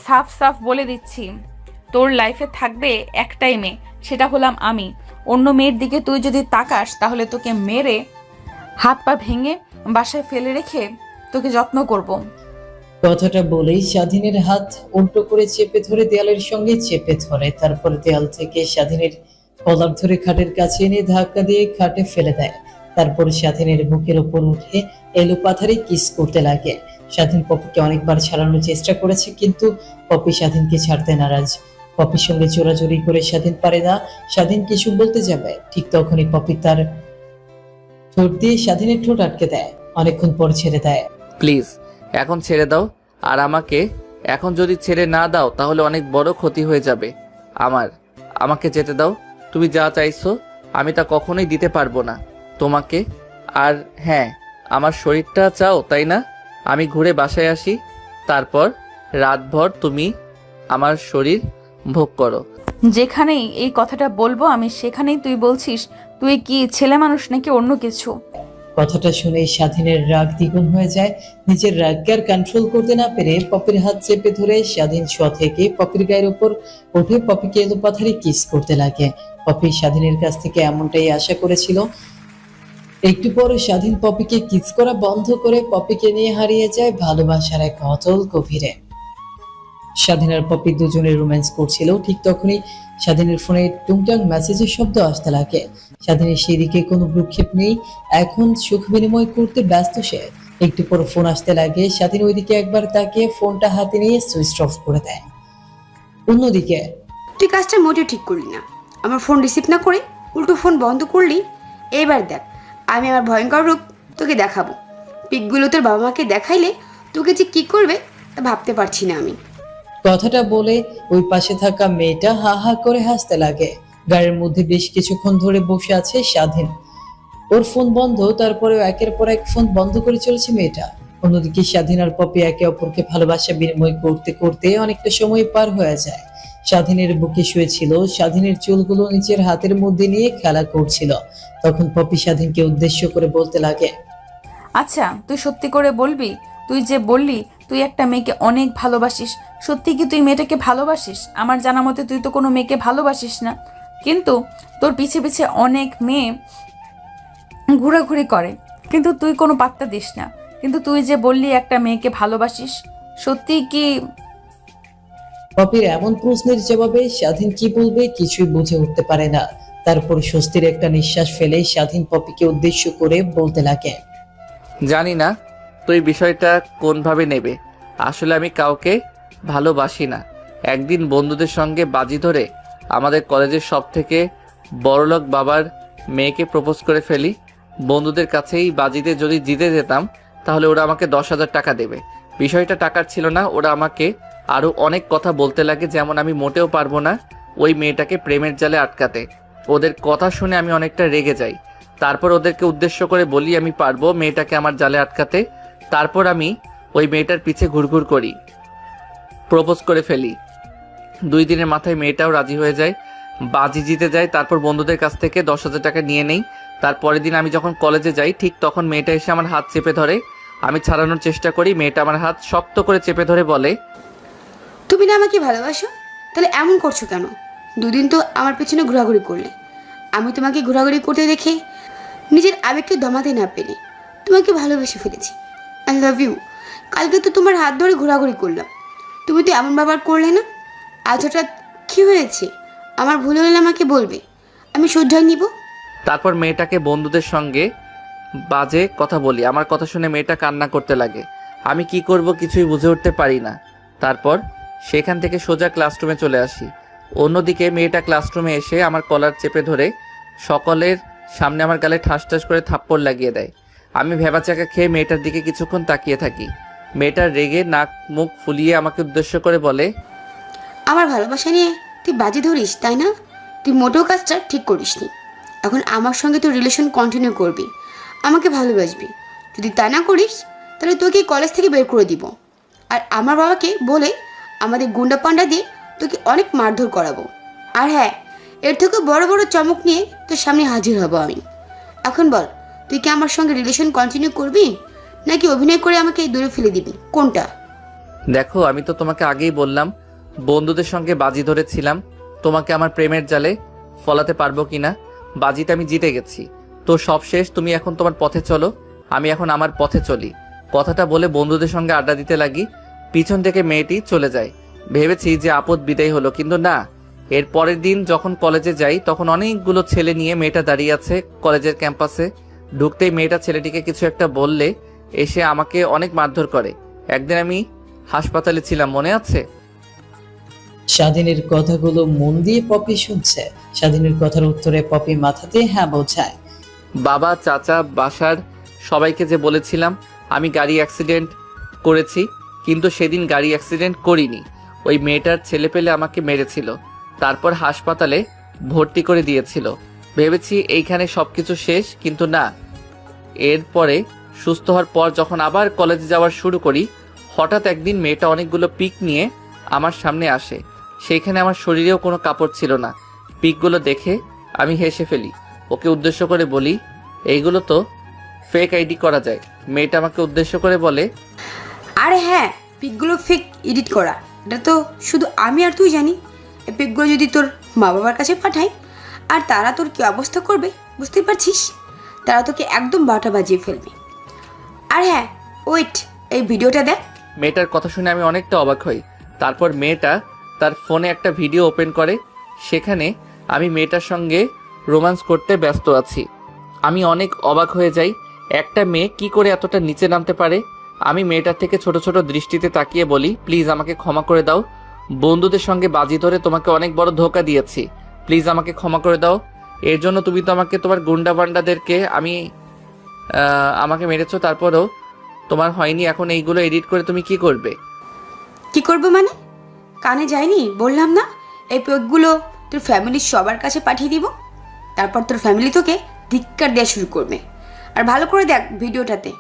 Speaker 2: সাফ সাফ বলে দিচ্ছি, তোর লাইফে থাকবে একটাই মেয়ে, সেটা হলাম আমি। অন্য মেয়ের দিকে তুই যদি তাকাস, তাহলে তোকে মেরে হাত পা ভেঙে বাসায় ফেলে রেখে তোকে যত্ন করব।
Speaker 3: কথাটা বলেই স্বাধীনের হাত উল্টো করে চেপে ধরে দেয়ালের সঙ্গে চেপে ধরে। তারপর দেয়াল থেকে স্বাধীনের কলার ধরে খাটের কাছে এনে ধাক্কা দিয়ে খাটে ফেলে দেয়। তারপর স্বাধীনের বুকের উপর উঠে এলো পাথারে কিস করতে লাগে। স্বাধীন পপিকে অনেকবার ছাড়ানোর চেষ্টা করেছে, কিন্তু পপি স্বাধীনকে ছাড়তে নারাজ। পপির সঙ্গে চোরাচুরি করে স্বাধীন পারে না। স্বাধীন কিছু বলতে যাবে, ঠিক তখনই পপি তার ঠোঁট দিয়ে স্বাধীনের ঠোঁট আটকে দেয়। অনেকক্ষণ পর ছেড়ে দেয়।
Speaker 1: প্লিজ এখন ছেড়ে দাও। আর আমাকে এখন যদি ছেড়ে না দাও, তাহলে অনেক বড় ক্ষতি হয়ে যাবে আমাকে যেতে দাও। তুমি যা চাইছো আমি তা কখনোই দিতে পারবো না তোমাকে। আর হ্যাঁ, আমার শরীরটা চাও তাই না? আমি ঘুরে বাসায় আসি, তারপর রাতভর তুমি আমার শরীর ভোগ করো।
Speaker 2: যেখানেই এই কথাটা বলবো আমি, সেখানেই তুই বলছিস তুই কি ছেলে মানুষ নাকি অন্য কিছু?
Speaker 3: কথাটা শুনে স্বাধীনের রাগ দ্বিগুণ হয়ে যায়। নিজের রাগকে আর কন্ট্রোল করতে না পেরে পপির হাত চেপে ধরে স্বাধীন শোয়া থেকে পপির গায়ের উপর উঠে পপিকে এলো পাথারে কিস করতে লাগে। পপি স্বাধীনের কাছ থেকে এমনটাই আশা করেছিল। একটু পরে স্বাধীন পপিকে কিস করা বন্ধ করে পপিকে নিয়ে হারিয়ে যায় ভালোবাসার এক অতল গভীরে। স্বাধীন আর পপি দুজনে রোম্যান্স করছিল, ঠিক তখনই স্বাধীনের ফোনে টুংটাং মেসেজের শব্দ আসতে লাগে। স্বাধীনের সেদিকে কোনো ভ্রুক্ষেপ নেই, এখন সুখ বিনিময় করতে ব্যস্ত সে। একটু পর ফোন আসতে লাগে, স্বাধীন ওইদিকে একবার তাকিয়ে ফোনটা হাতে নিয়ে সুইচ অফ করে দেয়। অন্যদিকে
Speaker 10: তুই কাজটা মোটেও ঠিক করলি না। আমার ফোন রিসিভ না করে উল্টো ফোন বন্ধ করলি। এবার দেখ আমি আমার ভয়ঙ্কর রূপ তোকে দেখাবো। পিকগুলো তোর বাবা মাকে দেখাইলে তোকে যে কী করবে তা ভাবতে পারছি না আমি।
Speaker 3: কথাটা বলে ওই পাশে থাকা মেয়েটা হা হা করে হাসতে লাগে। গাড়ির মধ্যে বেশ কিছুক্ষণ ধরে বসে আছে স্বাধীন, ওর ফোন বন্ধ, তারপরেও একের পর এক ফোন বন্ধ করে চলেছে মেয়েটা। অন্যদিকে স্বাধীন আর পপি একে অপরকে ভালোবাসা বিনিময় করতে করতে অনেকটা সময় পার হয়ে যায়। স্বাধীনের বুকে শুয়েছিল, স্বাধীনের চুলগুলো নিচের হাতের মধ্যে নিয়ে খেলা করছিল। তখন পপি স্বাধীনকে উদ্দেশ্য করে বলতে লাগে,
Speaker 2: আচ্ছা তুই সত্যি করে বলবি, তুই যে বললি তুই একটা মেয়েকে অনেক ভালোবাসিস, সত্যি কি তুই মেয়েটাকে ভালোবাসিস? আমার জানা মতে তুই তো কোনো মেয়েকে ভালোবাসিস না, কিন্তু তোর পিছে পিছে অনেক মেয়ে ঘোরাঘুরি করে, কিন্তু তুই কোনো পাত্তা দিস না। কিন্তু তুই যে বললি একটা মেয়েকে ভালোবাসিস, সত্যি কি?
Speaker 3: পপির এমন প্রশ্নের জবাবে স্বাধীন কি বলবে কিছুই বুঝে উঠতে পারে না। তারপর স্বস্তির একটা নিঃশ্বাস ফেলে স্বাধীন পপিকে উদ্দেশ্য করে বলতে লাগে,
Speaker 1: জানি না তুই বিষয়টা কোনভাবে নেবে, আসলে আমি কাউকে ভালোবাসি না। একদিন বন্ধুদের সঙ্গে বাজি ধরে আমাদের কলেজের সব থেকে বড়লোক বাবার মেয়েকে প্রপোজ করে ফেলি। বন্ধুদের কাছেই বাজিতে যদি জিতে যেতাম তাহলে ওরা আমাকে 10,000 টাকা দেবে। বিষয়টা টাকার ছিল না, ওরা আমাকে আরও অনেক কথা বলতে লাগে, যেমন আমি মোটেও পারবো না ওই মেয়েটাকে প্রেমের জালে আটকাতে। ওদের কথা শুনে আমি অনেকটা রেগে যাই। তারপর ওদেরকে উদ্দেশ্য করে বলি আমি পারবো মেয়েটাকে আমার জালে আটকাতে। তারপর আমি ওই মেয়েটার পিছে ঘুরঘুর করি, প্রপোজ করে ফেলি। 2 দিনের মাথায় মেয়েটাও রাজি হয়ে যায়, বাজি জিতে যায়। তারপর বন্ধুদের কাছ থেকে 10,000 টাকা নিয়ে নেই। তারপরের দিন আমি যখন কলেজে যাই, ঠিক তখন মেয়েটা এসে আমার হাত চেপে ধরে। আমি ছাড়ানোর চেষ্টা করি, মেয়েটা আমার হাত শক্ত করে চেপে ধরে বলে,
Speaker 10: তুমি না আমাকে ভালোবাসো? তাহলে এমন করছো কেন? 2 দিন তো আমার পেছনে ঘোরাঘুরি করলে। আমি তোমাকে ঘোরাঘুরি করতে দেখে নিজের আবেগকে দমাতে না পেরে তোমাকে ভালোবেসে ফেলেছি। I love you. কালকে তো তোমার হাত ধরে ঘোরাঘুরি করলাম, তুমি তো এমন ব্যবহার করলে না। আজ হঠাৎ কী হয়েছে? আমার ভুল হলে আমাকে বলবে, আমি শুধরাই নিব।
Speaker 1: তারপর মেয়েটাকে বন্ধুদের সঙ্গে বাজে কথা বলি। আমার কথা শুনে মেয়েটা কান্না করতে লাগে। আমি কি করব কিছুই বুঝে উঠতে পারি না। তারপর সেখান থেকে সোজা ক্লাসরুমে চলে আসি। অন্যদিকে মেয়েটা ক্লাসরুমে এসে আমার কলার চেপে ধরে সকলের সামনে আমার গালে ঠাস ঠাস করে থাপ্পড় লাগিয়ে দেয়। আমি ভেবাচাকা খেয়ে মেয়েটার দিকে কিছুক্ষণ তাকিয়ে থাকি। মেয়েটার রেগে নাক মুখ ফুলিয়ে আমাকে উদ্দেশ্য করে বলে,
Speaker 10: আমার ভালোবাসা নিয়ে তুই বাজি ধরিস তাই না? তুই মোটেও কাজটা ঠিক করিসনি। এখন আমার সঙ্গে তুই রিলেশন কন্টিনিউ করবি, আমাকে ভালোবাসবি। যদি তা না করিস তাহলে তোকে কলেজ থেকে বের করে দিব। আর আমার বাবাকে বলে আমাদের গুন্ডা পান্ডা দিয়ে তোকে অনেক মারধর করাবো। আর হ্যাঁ, এর থেকে বড় বড় চমক নিয়ে তোর সামনে হাজির হব আমি। এখন বল, তুই কি আমার সঙ্গে রিলেশন কন্টিনিউ করবি নাকি অভিনয় করে আমাকে দূরে ফেলে দিবি? কোনটা?
Speaker 1: দেখো আমি তো তোমাকে আগেই বললাম বন্ধুদের সঙ্গে বাজি ধরেছিলাম, তোমাকে আমার প্রেমের জালে ফলাতে পারবো কিনা। বাজিতে আমি জিতে গেছি, তো সব শেষ। তুমি এখন তোমার পথে চলো, আমি এখন আমার পথে চলি। কথাটা বলে বন্ধুদের সঙ্গে আড্ডা দিতে লাগি। পিছন থেকে মেয়েটি চলে যায়। ভেবেছি যে আপদ বিদায় হলো, কিন্তু না। এর পরের দিন যখন কলেজে যাই তখন অনেকগুলো ছেলে নিয়ে মেয়েটা দাঁড়িয়ে আছে কলেজের ক্যাম্পাসে। ঢুকতেই মেয়েটা ছেলেটিকে কিছু একটা বললে এসে আমাকে অনেক মারধর করে। একদিন আমি হাসপাতালে ছিলাম, মনে আছে?
Speaker 3: স্বাধীনের কথাগুলো মন দিয়ে পপি শুনছে। স্বাধীনের কথার উত্তরে পপি মাথাতে হ্যাঁ বোঝায়।
Speaker 1: বাবা, চাচা, বাসার সবাইকে যে বলেছিলাম আমি গাড়ি অ্যাক্সিডেন্ট করেছি, কিন্তু সেদিন গাড়ি অ্যাক্সিডেন্ট করিনি। ওই মেয়েটার ছেলেপেলে আমাকে মেরেছিল, তারপর হাসপাতালে ভর্তি করে দিয়েছিল। ভেবেছি এইখানে সবকিছু শেষ, কিন্তু না। এরপরে সুস্থ হওয়ার পর যখন আবার কলেজে যাওয়ার শুরু করি, হঠাৎ একদিন মেয়েটা অনেকগুলো পিক নিয়ে আমার সামনে আসে। সেইখানে আমার শরীরেও কোনো কাপড় ছিল না। পিকগুলো দেখে আমি হেসে ফেলি। ওকে উদ্দেশ্য করে বলি, এইগুলো তো ফেক আইডি করা যায়। মেয়েটা আমাকে উদ্দেশ্য করে বলে,
Speaker 10: আরে হ্যাঁ, পিকগুলো ফেক এডিট করা, এটা তো শুধু আমি আর তুই জানি। এই পিকগুলো যদি তোর মা বাবার কাছে পাঠাই আর তারা তোর কী অবস্থা করবে বুঝতে পারছিস? তারা তোকে একদম 12টা বাজিয়ে ফেলবে। আর হ্যাঁ, ওয়েট, এই ভিডিওটা দেখ।
Speaker 1: মেয়েটার কথা শুনে আমি অনেকটা অবাক হই। তারপর মেয়েটা তার ফোনে একটা ভিডিও ওপেন করে। সেখানে আমি মেয়েটার সঙ্গে রোম্যান্স করতে ব্যস্ত আছি। আমি অনেক অবাক হয়ে যাই, একটা মেয়ে কি করে এতটা নিচে নামতে পারে। আমি মেয়েটার থেকে ছোট ছোট দৃষ্টিতে তাকিয়ে বলি, প্লিজ আমাকে ক্ষমা করে দাও। বন্ধুদের সঙ্গে বাজি ধরে তোমাকে অনেক বড় ধোঁকা দিয়েছি, প্লিজ আমাকে ক্ষমা করে দাও। এর জন্য তুমি তো আমাকে তোমার গুন্ডা বান্ডাদেরকে আমাকে মেরেছো, তারপরেও তোমার হয়নি। এখন এইগুলো এডিট করে তুমি কি করবে?
Speaker 10: কি করবো মানে? কানে যায়নি বললাম না, এই প্রয়োগগুলো তোর ফ্যামিলির সবার কাছে পাঠিয়ে দিব। তারপর তোর ফ্যামিলি তোকে ধিক্কার দেওয়া শুরু করবে। আর ভালো করে দেখ ভিডিওটাতে,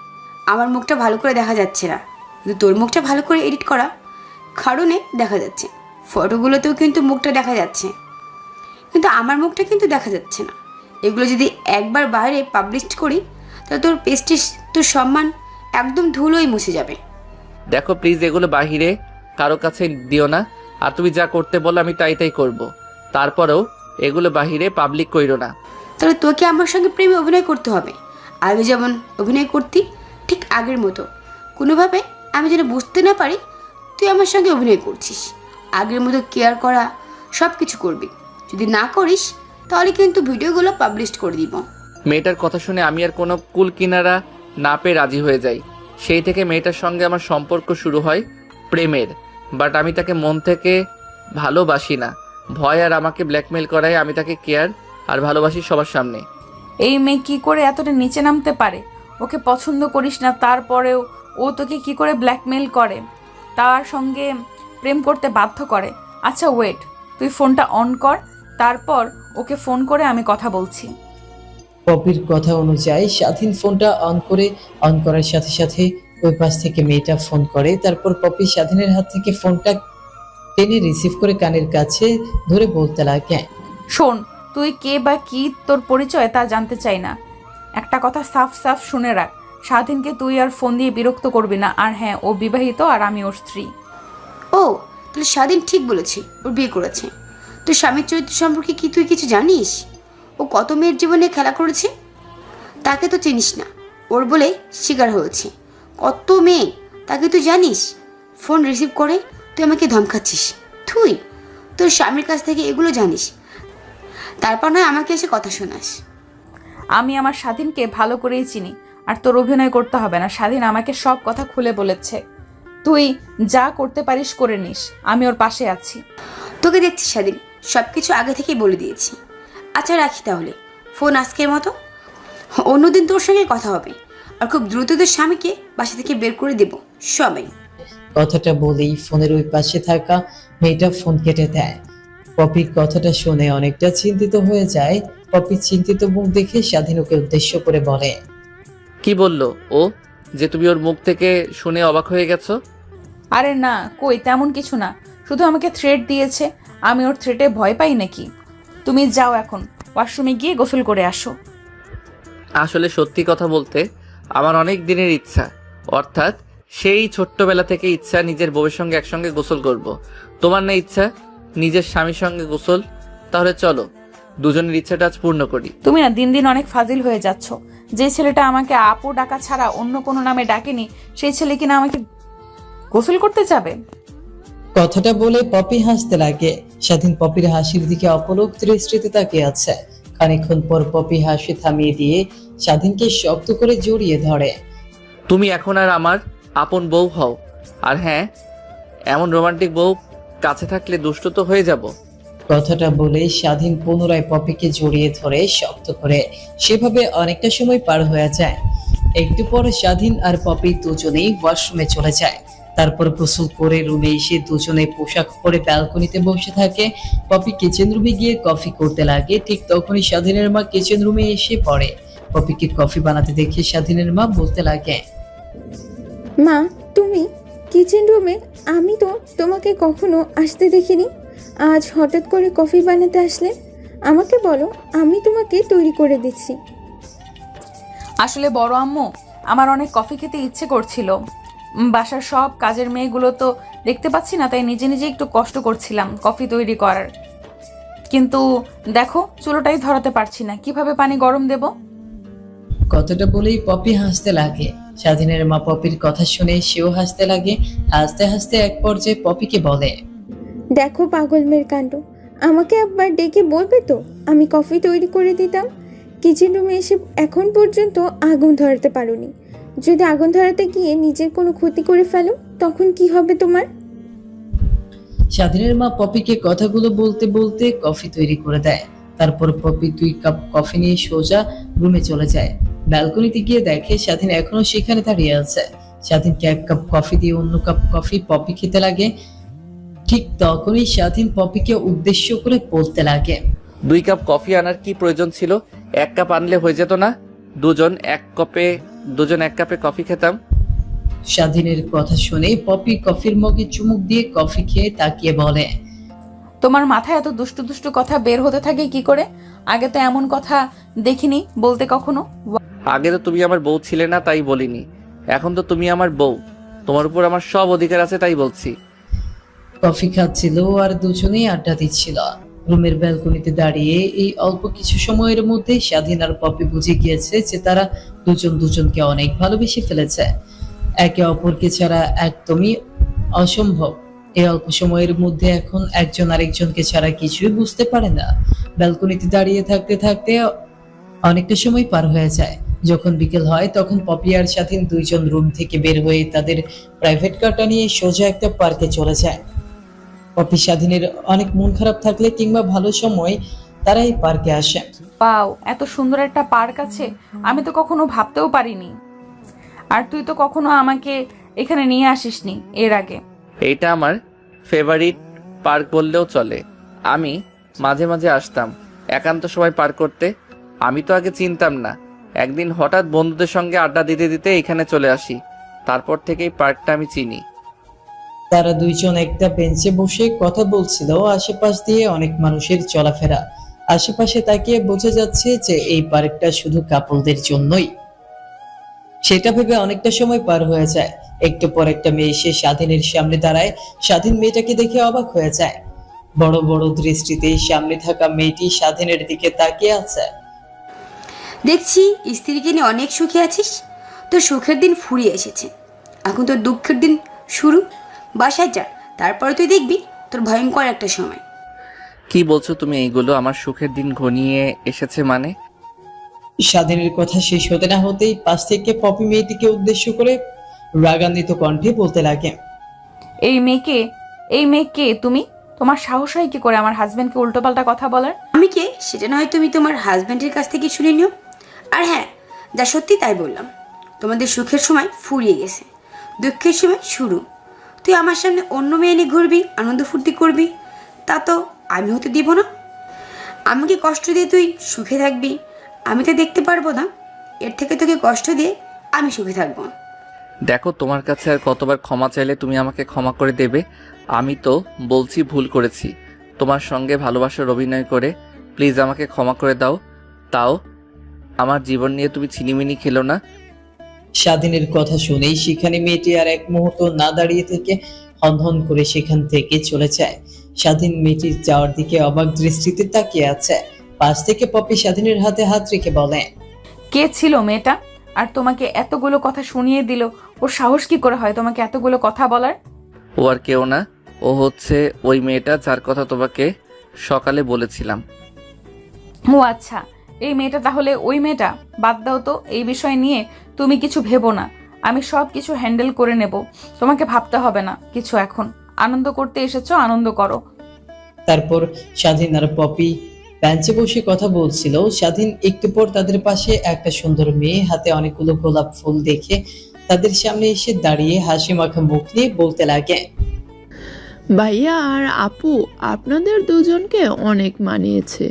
Speaker 10: আমার মুখটা ভালো করে দেখা যাচ্ছে না, কিন্তু তোর মুখটা ভালো করে এডিট করা কারণে দেখা যাচ্ছে। ফটোগুলোতেও কিন্তু মুখটা দেখা যাচ্ছে, কিন্তু আমার মুখটা কিন্তু দেখা যাচ্ছে না। এগুলো যদি একবার বাইরে পাবলিশ করি তাহলে তোর পেস্টিস, তোর সম্মান একদম ধুলোই মুছে যাবে।
Speaker 1: দেখো প্লিজ, এগুলো বাহিরে কারো কাছে দিও না। আর তুমি যা করতে বলো আমি তাই করব। তারপরেও এগুলো বাহিরে পাবলিক কইরো না।
Speaker 10: তাহলে তোকে আমার সঙ্গে প্রেমে অভিনয় করতে হবে। আগে যেমন অভিনয় করতি ঠিক আগের মতো। কোনোভাবে আমি যেন বুঝতে না পারি তুই আমার সঙ্গে অভিনয় করছিস। আগের মতো কেয়ার করা সব কিছু করবি। যদি না করিস তাহলে কিন্তু ভিডিওগুলো পাবলিশ করে দিব।
Speaker 1: মেয়েটার কথা শুনে আমি আর কোনো কুল কিনারা না পেয়ে রাজি হয়ে যাই। সেই থেকে মেয়েটার সঙ্গে আমার সম্পর্ক শুরু হয় প্রেমের। বাট আমি তাকে মন থেকে ভালোবাসি না। ভয় আর আমাকে ব্ল্যাকমেল করায় আমি তাকে কেয়ার আর ভালোবাসি সবার সামনে।
Speaker 2: এই মেয়ে কি করে এতটা নিচে নামতে পারে? ওকে পছন্দ করিস না, তারপরেও ও তোকে কি করে ব্ল্যাকমেল করে, তার সঙ্গে প্রেম করতে বাধ্য করে। আচ্ছা ওয়েট, তুই ফোনটা অন কর, তারপর ওকে ফোন করে আমি কথা বলছি।
Speaker 3: পপির কথা অনুযায়ী স্বাধীন ফোনটা অন করার সাথে সাথে ওই পাশ থেকে মেয়েটা ফোন করে। তারপর পপি স্বাধীনের হাত থেকে ফোনটা টেনে রিসিভ করে কানের কাছে ধরে বলতে লাগে,
Speaker 2: শোন, তুই কে বা কি, তোর পরিচয় তা জানতে চাই না। একটা কথা সাফ সাফ শুনে রাখ, স্বাধীনকে তুই আর ফোন দিয়ে বিরক্ত করবি না। আর হ্যাঁ, ও বিবাহিত আর আমি ওর স্ত্রী।
Speaker 10: ও, তাহলে স্বাধীন ঠিক বলেছে, ওর বিয়ে করেছে। তোর স্বামীর চরিত্র সম্পর্কে কি তুই কিছু জানিস? ও কত মেয়ের জীবনে খেলা করেছে, তাকে তো চিনিস না। ওর বলে শিকার হয়েছে কত মেয়ে, তাকে তুই জানিস? ফোন রিসিভ করে তুই আমাকে ধমকাচ্ছিস। তুই তোর স্বামীর কাছ থেকে এগুলো জানিস, তারপর নয় আমাকে এসে কথা শোনাস।
Speaker 2: আমি আমার স্বাধীনকে ভালো করেই চিনি, আর তোর অভিনয় করতে হবে না। স্বাধীন আমাকে সব কথা খুলে বলেছে। তুই যা করতে পারিস করে নিস, আমি ওর পাশে আছি।
Speaker 10: তোকে দেখছি স্বাধীন, সব কিছু আগে থেকেই বলে দিয়েছি। আচ্ছা রাখি তাহলে ফোন আজকের মতো, অন্যদিন তোর সঙ্গে কথা হবে। আর খুব দ্রুত তোর স্বামীকে বাসা থেকে বের করে দেব সবাই।
Speaker 3: কথাটা বলেই ফোনের ওই পাশে থাকা মেয়েটা ফোন কেটে দেয়। পপির কথাটা শুনে অনেকটা চিন্তিত হয়ে যায়। পপির চিন্তিত মুখ দেখে স্বাধীন ওকে উদ্দেশ্য করে বলে,
Speaker 1: কি বললো ও যে তুমি ওর মুখ থেকে শুনে অবাক হয়ে গেছো?
Speaker 2: আরে না, কই তেমন কিছু না, শুধু আমাকে থ্রেট দিয়েছে। আমি ওর থ্রেটে ভয় পাই নাকি? তুমি যাও এখন, ওয়াশরুমে গিয়ে গোসল করে আসো।
Speaker 1: আসলে সত্যি কথা বলতে আমার অনেক দিনের ইচ্ছা, অর্থাৎ সেই ছোট্টবেলা থেকে ইচ্ছা নিজের বউয়ের সঙ্গে একসঙ্গে গোসল করব। তোমার না ইচ্ছা নিজের স্বামীর সঙ্গে গোসল? তাহলে চলো দুজনের ইচ্ছাটা আজ পূর্ণ করি।
Speaker 2: তুমি না দিন দিন অনেক ফাজিল হয়ে যাচ্ছ। যে ছেলেটা আমাকে আপু ডাকা ছাড়া অন্য কোনো নামে ডাকেনি, সেই ছেলে কিনা আমাকে গোসল করতে যাবে?
Speaker 3: কথাটা বলে পপি হাসতে লাগে। স্বাধীন পপির হাসির দিকে অপলক দৃষ্টিতে তাকিয়ে আছে। খানিকক্ষণ পর পপি হাসি থামিয়ে দিয়ে স্বাধীনকে শক্ত করে জড়িয়ে ধরে।
Speaker 1: তুমি এখন আর আমার আপন বউ হও। আর হ্যাঁ, এমন রোমান্টিক বউ কাছে থাকলে দুষ্ট তো হয়ে যাব।
Speaker 3: কথাটা বলে স্বাধীন পুনরায় পপিকে জড়িয়ে ধরে শক্ত করে। সেভাবে অনেকটা সময় পার হয়ে যায়। একটু পর স্বাধীন আর পপি দুজনেই ওয়াশরুমে চলে যায়। তারপর গোসল করে রুমে এসে দুজনে পোশাক পরে ব্যালকনিতে বসে থাকে। পপি কিচেন রুমে গিয়ে কফি করতে লাগে। ঠিক তখনই স্বাধীনের মা কিচেন রুমে এসে পড়ে। পপিকে কফি বানাতে দেখে স্বাধীনের মা বলতে লাগে,
Speaker 9: মা তুমি কিচেন রুমে? আমি তো তোমাকে কখনো আসতে দেখিনি, আজ হঠাৎ করে কফি বানাতে আসলে। আমাকে বলো, আমি তোমাকে তৈরি করে দিচ্ছি।
Speaker 2: আসলে বড় আম্মু, আমার অনেক কফি খেতে ইচ্ছে করছিল। বাসার সব কাজের মেয়েগুলো তো দেখতে পাচ্ছি না, তাই নিজে নিজে একটু কষ্ট করছিলাম কফি তৈরি করার। কিন্তু দেখো, চুলোটাই ধরাতে পারছি না, কিভাবে পানি গরম দেব?
Speaker 3: কথাটা বলেই পপি হাসতে লাগে। স্বাধীনের মা পপির কথা শুনে সেও হাসতে লাগে। হাসতে হাসতে এক পর্যায়ে পপিকে বলে,
Speaker 9: দেখো পাগল মেয়ের কাণ্ড, আমাকে একবার ডেকে বলবে তো আমি কফি তৈরি করে দিতাম। কিচেন রুমে এসে এখন পর্যন্ত আগুন ধরাতে পারোনি। যদি আগুন ধরাতে গিয়ে নিজের কোনো ক্ষতি করে ফেলো তখন কি হবে তোমার?
Speaker 3: স্বাধীনের মা পপিকে কথাগুলো বলতে বলতে কফি তৈরি করে দেয়। তারপর পপি 2 কাপ কফি নিয়ে সোজা রুমে চলে যায়। ব্যালকনিতে গিয়ে দেখে স্বাধীন এখনো সেখানে দাঁড়িয়ে আছে। স্বাধীনকে 1 কাপ কফি দিয়ে অন্য কাপ কফি পপি খেতে লাগে। ঠিক তখনই স্বাধীন পপিকে উদ্দেশ্য করে বলতে লাগে,
Speaker 1: 2 কাপ কফি আনার কি প্রয়োজন ছিল? 1 কাপ আনলে হয়ে যেত না? দুজন এক কাপে কফি খেতাম।
Speaker 3: স্বাধীনের কথা শুনে পপি কফির মগে চুমুক দিয়ে কফি খেয়ে তাকিয়ে বলে,
Speaker 2: তোমার মাথায় এত দুষ্টু দুষ্টু কথা বের হতে থাকে কি করে? আগে তো এমন কথা দেখিনি বলতে কখনো।
Speaker 1: আগে তো তুমি আমার বউ ছিলে না, তাই বলিনি। এখন তো তুমি আমার বউ, তোমার উপর আমার সব অধিকার আছে, তাই বলছি।
Speaker 3: কফি খাচ্ছিল আর দুজনেই আড্ডা দিচ্ছিল। রুমের ব্যালকনিতে দাঁড়িয়ে এই অল্প কিছু সময়ের মধ্যে স্বাধীন আর পপি বুঝে গিয়েছে যে তারা দুজনকে অনেক ভালোবেসে ফেলেছে। একে অপরকে ছাড়া একদমই অসম্ভব। এই অল্প সময়ের মধ্যে এখন একজন আরেকজনকে ছাড়া কিছুই বুঝতে পারে না। ব্যালকনিতে দাঁড়িয়ে থাকতে থাকতে অনেকটা সময় পার হয়ে যায়। যখন বিকেল হয় তখন পপি আর স্বাধীন দুইজন রুম থেকে বের হয়ে তাদের প্রাইভেট কারটা নিয়ে সোজা একটা পার্কে চলে যায়। পপি স্বাধীনের অনেক মন খারাপ থাকলে কিংবা ভালো সময় তারা এই পার্কে আসে।
Speaker 2: পাও, এত সুন্দর একটা পার্ক আছে, আমি তো কখনো ভাবতেও পারিনি। আর তুই তো কখনো আমাকে এখানে নিয়ে আসিসনি এর আগে।
Speaker 1: এইটা আমার ফেভারিট পার্ক বললেও চলে। আমি মাঝে মাঝে আসতাম একান্ত সময় পার করতে। আমি তো আগে চিনতাম না, একদিন হঠাৎ বন্ধুদের সঙ্গে আড্ডা দিতে দিতে এখানে চলে আসি। তারপর থেকেই পার্কটা আমি চিনি।
Speaker 3: তারা দুইজন একটা বেঞ্চে বসে কথা বলছিল। আশেপাশ দিয়ে অনেক মানুষের চলাফেরা। আশেপাশে তাকিয়ে বোঝা যাচ্ছে যে এই পার্কটা শুধু কাপলদের জন্যই। সেটা ভেবে অনেকটা সময় পার হয়ে যায়। একটু পর একটা মেয়ে এসে স্বাধীনের সামনে দাঁড়ায়। স্বাধীন মেয়েটাকে দেখে অবাক হয়ে যায়। বড় বড় দৃষ্টিতে সামনে থাকা মেয়েটি স্বাধীনের দিকে তাকিয়ে আছে।
Speaker 10: দেখছি স্ত্রীকে নিয়ে অনেক সুখে আছিস। তোর সুখের দিন ফুরিয়ে এসেছে, এখন তোর দুঃখের দিন শুরু। বাসায় যা, তারপরে তুই দেখবি তোর ভয়ঙ্কর একটা সময়।
Speaker 1: কি বলছো তুমি এইগুলো? আমার সুখের দিন ঘনিয়ে এসেছে মানে?
Speaker 3: স্বাধীনের কথা শেষ হতে না হতেই পাশ থেকে পপি মেয়েটিকে উদ্দেশ্য করে রাগান্বিত কণ্ঠে বলতে লাগে,
Speaker 2: এই মেয়েকে তুমি? তোমার সাহস হয় কি করে আমার হাজবেন্ডকে উল্টোপাল্টা কথা বলার?
Speaker 10: আমি কে সেটা না হয় তুমি তোমার হাজব্যান্ডের কাছ থেকে শুনে নিও। আর হ্যাঁ, যা সত্যি তাই বললাম, তোমাদের সুখের সময় ফুরিয়ে গেছে, দুঃখের সময় শুরু। তুই আমার সামনে অন্য মেয়ে নিয়ে ঘুরবি, আনন্দ ফুর্তি করবি, তা তো আমি হতে দিব না। আমাকে কষ্ট দিয়ে তুই সুখে থাকবি, আমি তো দেখতে পারবো না। এর থেকে তোকে কষ্ট দিয়ে আমি সুখে থাকবো।
Speaker 1: দেখো, তোমার কাছে আর কতবার ক্ষমা চাইলে তুমি আমাকে ক্ষমা করে দেবে? আমি তো বলছি ভুল করেছি, তোমার সঙ্গে ভালোবাসার অভিনয় করে। প্লিজ আমাকে ক্ষমা করে দাও। তাও আমার জীবন নিয়ে তুমি ছিনিমিনি খেলো না।
Speaker 3: স্বাধীনের কথা শুনেই সেখানে মেয়েটি আর এক মুহূর্ত না দাঁড়িয়ে থেকে হনহন করে সেখান থেকে চলে যায়। স্বাধীন মেয়েটির যাওয়ার দিকে অবাক দৃষ্টিতে তাকিয়ে আছে। পাশ থেকে পপি স্বাধীনের হাতে হাত রেখে বলে,
Speaker 2: কে ছিল মেয়েটা আর তোমাকে এতগুলো কথা শুনিয়ে দিল? ওর সাহস কি করে হয় তোমাকে এতগুলো কথা বলার?
Speaker 1: ও আর কেউ না, ও হচ্ছে ওই মেয়েটা যার কথা তোমাকে সকালে বলেছিলাম।
Speaker 2: ও আচ্ছা, এই মেয়েটা তাহলে ওই মেয়েটা। বাদ দাও তো, এই বিষয় নিয়ে তুমি কিছু ভেবো না, আমি সব কিছু হ্যান্ডেল করে নেব। তোমাকে ভাবতে হবে না কিছু। এখন আনন্দ করতে এসেছো, আনন্দ করো।
Speaker 3: তারপর স্বাধীন আর পপি বেঞ্চে বসে কথা বলছিল। স্বাধীন একটু পর তাদের পাশে একটা সুন্দর মেয়ে হাতে অনেকগুলো গোলাপ ফুল দেখে তাদের সামনে এসে দাঁড়িয়ে হাসি মাখা মুখ নিয়ে বলতে লাগে,
Speaker 11: ভাইয়া আর আপু, আপনাদের দুজনকে অনেক মানিয়েছে।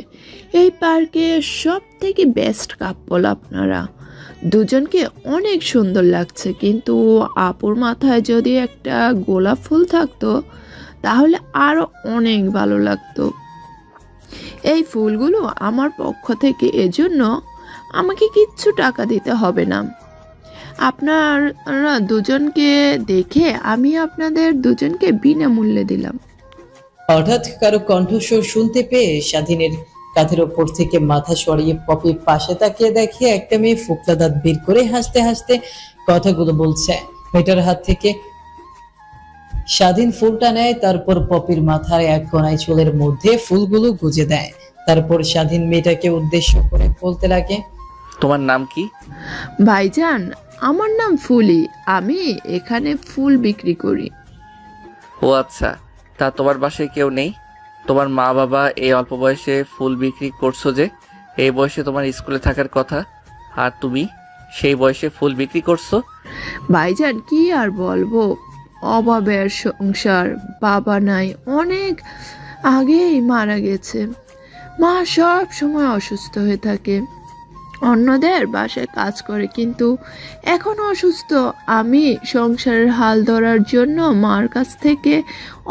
Speaker 11: এই পার্কে সব থেকে বেস্ট কাপল আপনারা দুজনকে অনেক সুন্দর লাগছে। কিন্তু আপুর মাথায় যদি একটা গোলাপ ফুল থাকতো তাহলে আরো অনেক ভালো লাগতো। এই ফুলগুলো আমার পক্ষ থেকে, এজন্য আমাকে কিচ্ছু টাকা দিতে হবে না। আপনারা দুজনকে দেখে আমি আপনাদের দুজনকে বিনামূল্যে দিলাম।
Speaker 3: হঠাৎ কারো কণ্ঠস্বর শুনতে পেয়ে স্বাধীনের কাঁধের ওপর থেকে মাথা সরিয়ে পপি পাশে তাকিয়ে দেখে একটা মেয়ে ফুকলা দাঁত বের করে হাসতে হাসতে কথাগুলো বলছে। মেয়েটার হাত থেকে স্বাধীন ফুলটা নেয়, তারপর পপির মাথার এক কোণায় চুলের মধ্যে ফুলগুলো গুজে দেয়। তারপর স্বাধীন মেয়েটাকে উদ্দেশ্য করে বলতে লাগে,
Speaker 1: তোমার নাম কি?
Speaker 11: ভাইজান, আমার নাম ফুলি, আমি এখানে ফুল বিক্রি করি।
Speaker 1: ও আচ্ছা, তা তোমার বাসায় কেউ নেই? তোমার মা বাবা এই অল্প বয়সে ফুল বিক্রি করছো যে? এই বয়সে তোমার স্কুলে থাকার কথা, আর তুমি সেই বয়সে ফুল বিক্রি করছো?
Speaker 11: ভাইজান, কি আর বলবো, অভাবের সংসার, বাবা নাই, অনেক আগেই মারা গেছে। মা সব সময় অসুস্থ হয়ে থাকে, অন্যদের বাসায় কাজ করে, কিন্তু এখন অসুস্থ। আমি সংসারের হাল ধরার জন্য মার কাছ থেকে